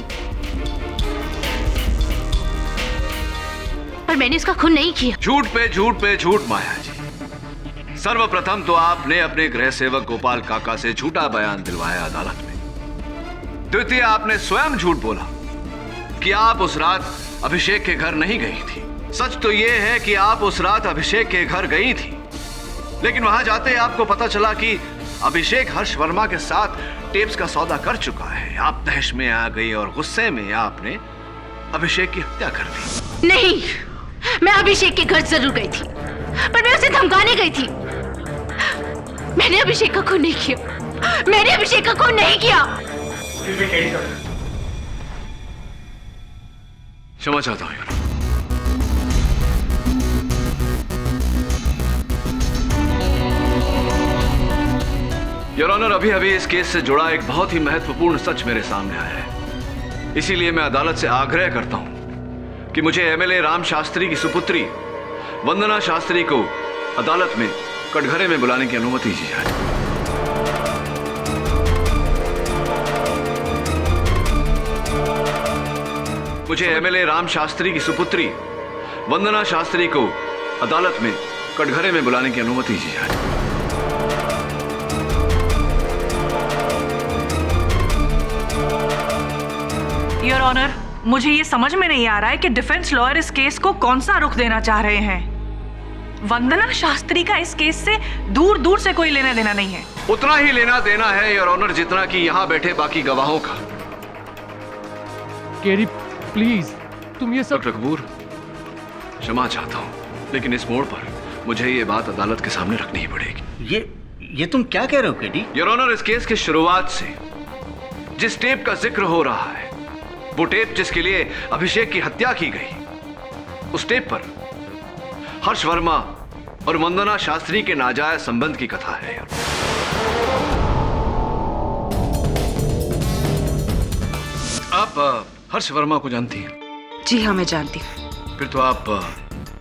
Speaker 18: पर मैंने उसका खून नहीं किया।
Speaker 7: झूठ पे झूठ माया जी। सर्वप्रथम तो आपने अपने गृह सेवक गोपाल काका से झूठा बयान दिलवाया अदालत में। द्वितीय, आपने स्वयं झूठ बोला कि आप उस रात अभिषेक के घर नहीं गई थी। सच तो यह है कि आप उस रात अभिषेक के घर गई थी, लेकिन वहां जाते आपको पता चला कि अभिषेक हर्ष वर्मा के साथ टेप्स का सौदा कर चुका है। आप तहश में आ गई और गुस्से में आपने अभिषेक की हत्या कर दी।
Speaker 18: नहीं, मैं अभिषेक के घर जरूर गई थी, पर मैं उसे धमकाने गई थी। मैंने अभिषेक का खून नहीं किया। मैंने अभिषेक का खून नहीं किया।
Speaker 7: क्षमा चाहता हूं यार। योर ऑनर, अभी अभी इस केस से जुड़ा एक बहुत ही महत्वपूर्ण सच मेरे सामने आया है। इसीलिए मैं अदालत से आग्रह करता हूं कि मुझे एमएलए राम शास्त्री की सुपुत्री वंदना शास्त्री को अदालत में कटघरे में बुलाने की अनुमति दी जाए। मुझे एमएलए राम शास्त्री की सुपुत्री वंदना शास्त्री को अदालत में कटघरे में बुलाने की अनुमति दी जाए।
Speaker 15: योर ऑनर, मुझे ये समझ में नहीं आ रहा है कि डिफेंस लॉयर इस केस को कौन सा रुख देना चाह रहे हैं। वंदना शास्त्री का इस केस से दूर दूर से कोई लेना देना नहीं है।
Speaker 7: उतना ही लेना देना है योर ऑनर जितना कि यहाँ बैठे बाकी गवाहों का।
Speaker 12: केरी, प्लीज, तुम ये सब।
Speaker 7: डॉक्टर कपूर, क्षमा चाहता हूँ, लेकिन इस मोड़ पर मुझे ये बात अदालत के सामने रखनी ही पड़ेगी।
Speaker 19: ये तुम क्या कह रहे हो केडी?
Speaker 7: योर ऑनर, इस केस की शुरुआत से जिस टेप का जिक्र हो रहा है, वो टेप जिसके लिए अभिषेक की हत्या की गई, उस टेप पर हर्ष वर्मा और वंदना शास्त्री के नाजायज संबंध की कथा है। आप हर्ष वर्मा को जानती हैं?
Speaker 13: जी हाँ, मैं जानती हूँ।
Speaker 7: फिर तो आप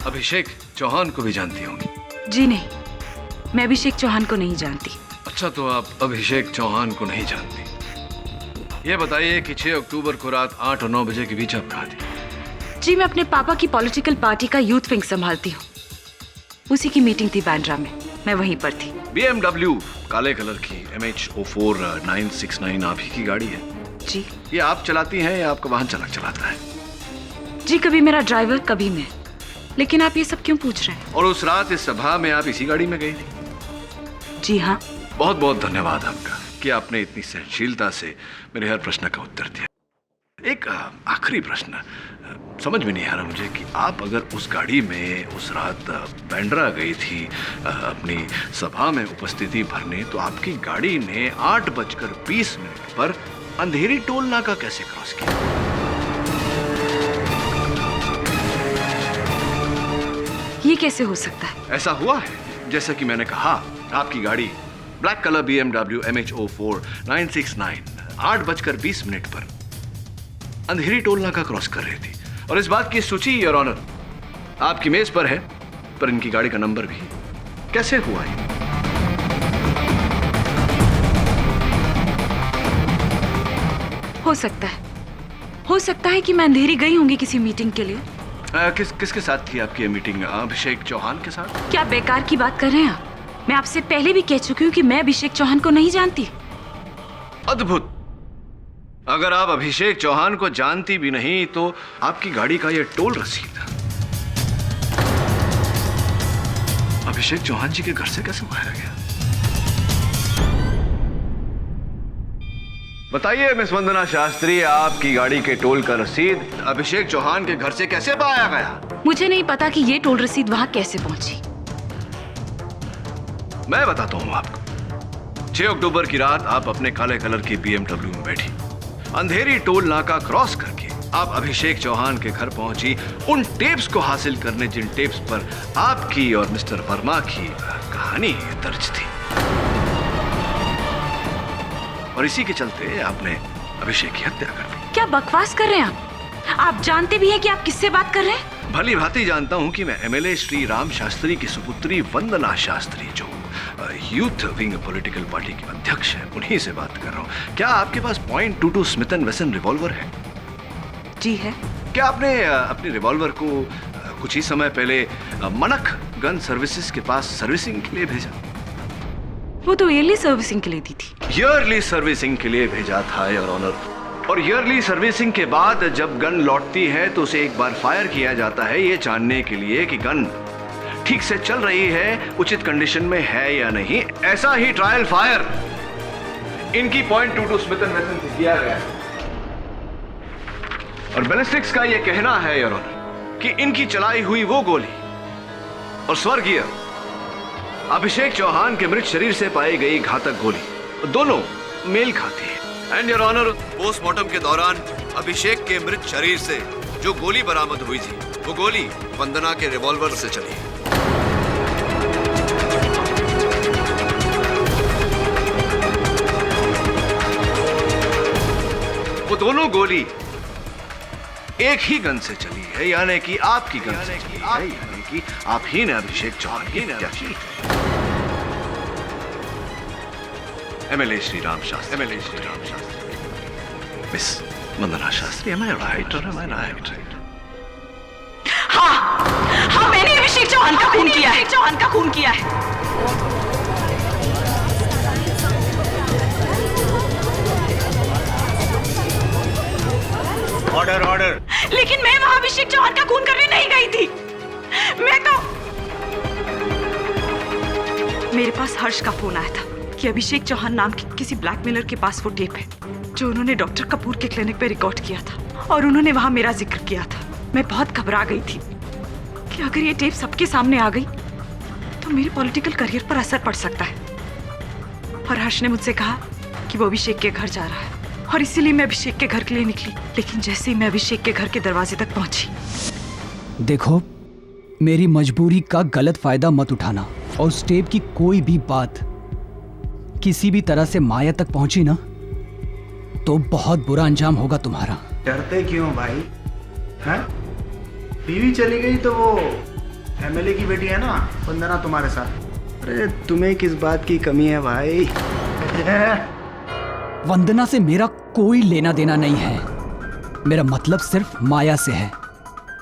Speaker 7: अभिषेक चौहान को भी जानती होंगी।
Speaker 13: जी नहीं, मैं अभिषेक चौहान को नहीं जानती।
Speaker 7: अच्छा, तो आप अभिषेक चौहान को नहीं जानती। ये बताइए कि 6 अक्टूबर को रात 8 और 9 बजे के बीच आप कहाँ थी?
Speaker 13: जी, मैं अपने पापा की पॉलिटिकल पार्टी का यूथ विंग संभालती हूँ। उसी की मीटिंग थी बांद्रा में, मैं वहीं पर थी।
Speaker 7: BMW काले कलर की MH04 969 आप ही की गाड़ी है?
Speaker 13: जी।
Speaker 7: ये आप चलाती हैं या आपका वाहन चालक चलाता है?
Speaker 13: जी, कभी मेरा ड्राइवर कभी मैं। लेकिन आप ये सब क्यों पूछ रहे हैं?
Speaker 7: और उस रात इस सभा में आप इसी गाड़ी में गई थी?
Speaker 13: जी हाँ।
Speaker 7: बहुत बहुत धन्यवाद आपका कि आपने इतनी सहनशीलता से मेरे हर प्रश्न का उत्तर दिया। एक आखिरी प्रश्न, समझ में नहीं आ रहा मुझे कि आप अगर उस गाड़ी में उस रात बांद्रा गई थी अपनी सभा में उपस्थिति भरने, तो आपकी गाड़ी ने 8:20 पर अंधेरी टोल नाका कैसे क्रॉस किया?
Speaker 13: ये कैसे हो सकता है?
Speaker 7: ऐसा हुआ है, जैसा कि मैंने कहा, आपकी गाड़ी ब्लैक कलर BMW MH04 969 8:20 पर अंधेरी टोल नाका क्रॉस कर रही थी, और इस बात की सूची योर ऑनर आपकी मेज पर है, पर इनकी गाड़ी का नंबर भी। कैसे हुआ है?
Speaker 13: हो सकता है कि मैं अंधेरी गई होंगी किसी मीटिंग के लिए।
Speaker 7: किसके साथ थी आपकी मीटिंग? अभिषेक चौहान के साथ?
Speaker 13: क्या बेकार की बात कर रहे हैं आप? मैं आपसे पहले भी कह चुकी हूँ कि मैं अभिषेक चौहान को नहीं जानती।
Speaker 7: अद्भुत। अगर आप अभिषेक चौहान को जानती भी नहीं तो आपकी गाड़ी का यह टोल रसीद अभिषेक चौहान जी के घर से कैसे पाया गया? बताइए मिस वंदना शास्त्री, आपकी गाड़ी के टोल का रसीद अभिषेक चौहान के घर से कैसे पाया गया?
Speaker 13: मुझे नहीं पता कि ये टोल रसीद वहां कैसे पहुंची।
Speaker 7: मैं बताता हूं आपको। 6 अक्टूबर की रात आप अपने काले कलर की BMW में बैठी, अंधेरी टोल नाका क्रॉस करके आप अभिषेक चौहान के घर पहुंची, उन टेप्स को हासिल करने जिन टेप्स पर आपकी और मिस्टर वर्मा की कहानी दर्ज थी, और इसी के चलते आपने अभिषेक की हत्या कर दी।
Speaker 13: क्या बकवास कर रहे हैं आप? आप जानते भी हैं कि आप किससे बात कर रहे हैं?
Speaker 7: भली भांति जानता हूं कि मैं MLA श्री राम शास्त्री की सुपुत्री वंदना शास्त्री, जो यूथ विंग पॉलिटिकल पार्टी के अध्यक्ष है, उन्हीं से बात कर रहा हूं। क्या आपके पास .22 स्मिथ एंड वेसन रिवॉल्वर है?
Speaker 13: जी है।
Speaker 7: क्या आपने अपनी रिवॉल्वर को कुछ ही समय पहले मनक गन सर्विसेज के पास सर्विसिंग के लिए भेजा?
Speaker 13: वो तो ईयरली सर्विसिंग के लिए दी थी।
Speaker 7: ईयरली सर्विसिंग के लिए भेजा था योर ऑनर, और ईयरली सर्विसिंग के बाद जब गन लौटती है तो उसे एक बार फायर किया जाता है, ये जानने के लिए कि गन ठीक से चल रही है, उचित कंडीशन में है या नहीं। ऐसा ही ट्रायल फायर इनकी .22 स्मिथ एंड वेसन से किया गया, और बैलिस्टिक्स का यह कहना है योर ऑनर कि इनकी चलाई हुई वो गोली और स्वर्गीय अभिषेक चौहान के मृत शरीर से पाई गई घातक गोली दोनों मेल खाती है। एंड योर ऑनर, पोस्टमार्टम के दौरान अभिषेक के मृत शरीर से जो गोली बरामद हुई थी, वो गोली वंदना के रिवॉल्वर से चली है। वो दोनों गोली एक ही गन से चली है, यानी कि आपकी गन से चली है, यानी कि आप ही ने अभिषेक चौहान की हत्या की। MLA Shri Ram Shastri, miss Vandana Shastri, am I right or am I right?
Speaker 13: हाँ, मैंने अभिषेक चौहान का खून किया है।
Speaker 19: ऑर्डर।
Speaker 13: लेकिन मैं वहां अभिषेक चौहान का खून करने नहीं गई थी। मेरे पास हर्ष का फोन आया था कि अभिषेक चौहान नाम के किसी ब्लैकमेलर के पास वो टेप है जो उन्होंने डॉक्टर कपूर के क्लिनिक पे रिकॉर्ड किया था, और उन्होंने वहां मेरा जिक्र किया था। मैं बहुत घबरा गई थी कि अगर ये टेप सबके सामने आ गई तो मेरे पॉलिटिकल करियर पर असर पड़ सकता है। और हर्ष ने मुझसे कहा कि वो अभिषेक के घर जा रहा है, और इसीलिए मैं अभिषेक के घर के लिए निकली। लेकिन जैसे ही मैं अभिषेक के घर के दरवाजे तक पहुंची,
Speaker 11: देखो, मेरी मजबूरी का गलत फायदा मत उठाना, और उस टेप की कोई भी बात किसी भी तरह से माया तक पहुंची ना तो बहुत बुरा अंजाम होगा तुम्हारा।
Speaker 14: डरते क्यों भाई? हैं? बीवी चली गई तो वो MLA की बेटी है ना वंदना तुम्हारे साथ। अरे तुम्हें किस बात की कमी है भाई?
Speaker 11: वंदना से मेरा कोई लेना देना नहीं है, मेरा मतलब सिर्फ माया से है।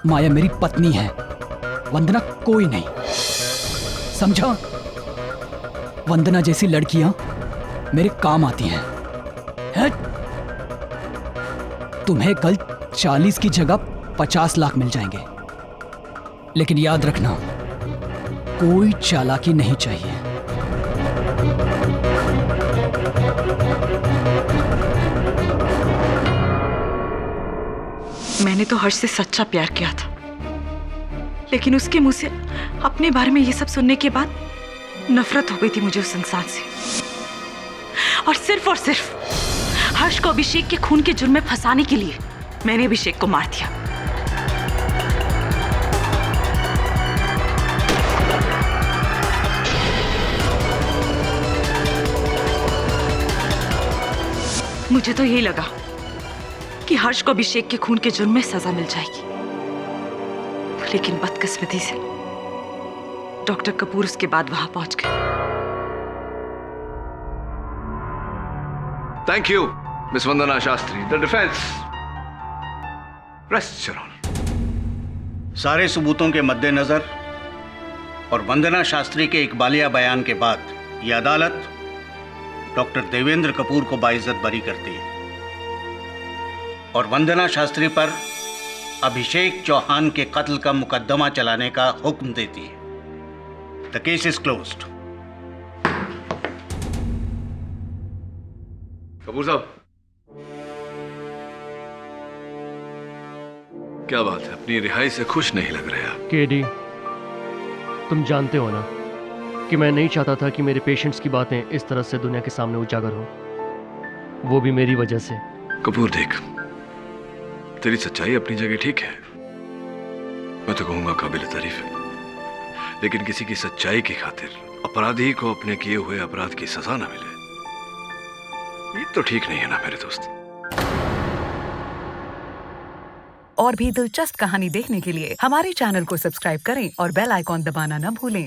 Speaker 11: माया मेरी पत्नी है, वंदना कोई नहीं, समझा? वंदना जैसी लड़कियां मेरे काम आती हैं। तुम्हें कल 40 की जगह 50 लाख मिल जाएंगे, लेकिन याद रखना कोई चालाकी नहीं चाहिए।
Speaker 13: मैंने तो हर्ष से सच्चा प्यार किया था, लेकिन उसके मुंह से अपने बारे में ये सब सुनने के बाद नफरत हो गई थी मुझे उस इंसान से। और सिर्फ हर्ष को अभिषेक के खून के जुर्म में फंसाने के लिए मैंने अभिषेक को मार दिया। मुझे तो यही लगा कि हर्ष को अभिषेक के खून के जुर्म में सजा मिल जाएगी, लेकिन बदकिस्मती से डॉक्टर कपूर उसके बाद वहां पहुंच गए।
Speaker 7: Thank you miss Vandana Shastri. The defence rest your honour.
Speaker 19: सारे सबूतों के मद्देनजर और वंदना शास्त्री के इकबालिया बयान के बाद यह अदालत डॉक्टर देवेंद्र कपूर को बाइज्जत बरी करती है और वंदना शास्त्री पर अभिषेक चौहान के कत्ल का मुकदमा चलाने का हुक्म देती है। The case is closed.
Speaker 7: Kapoor साहब, क्या बात है, अपनी रिहाई से खुश नहीं लग रहे आप?
Speaker 12: केडी, तुम जानते हो ना कि मैं नहीं चाहता था कि मेरे पेशेंट्स की बातें इस तरह से दुनिया के सामने उजागर हो, वो भी मेरी वजह से।
Speaker 7: कपूर देख, तेरी सच्चाई अपनी जगह ठीक है, मैं तो कहूंगा काबिल तारीफ है, लेकिन किसी की सच्चाई की खातिर अपराधी को अपने किए हुए अपराध की सजा न मिले, ये तो ठीक नहीं है ना मेरे दोस्त।
Speaker 20: और भी दिलचस्प कहानी देखने के लिए हमारे चैनल को सब्सक्राइब करें और बेल आइकॉन दबाना न भूलें।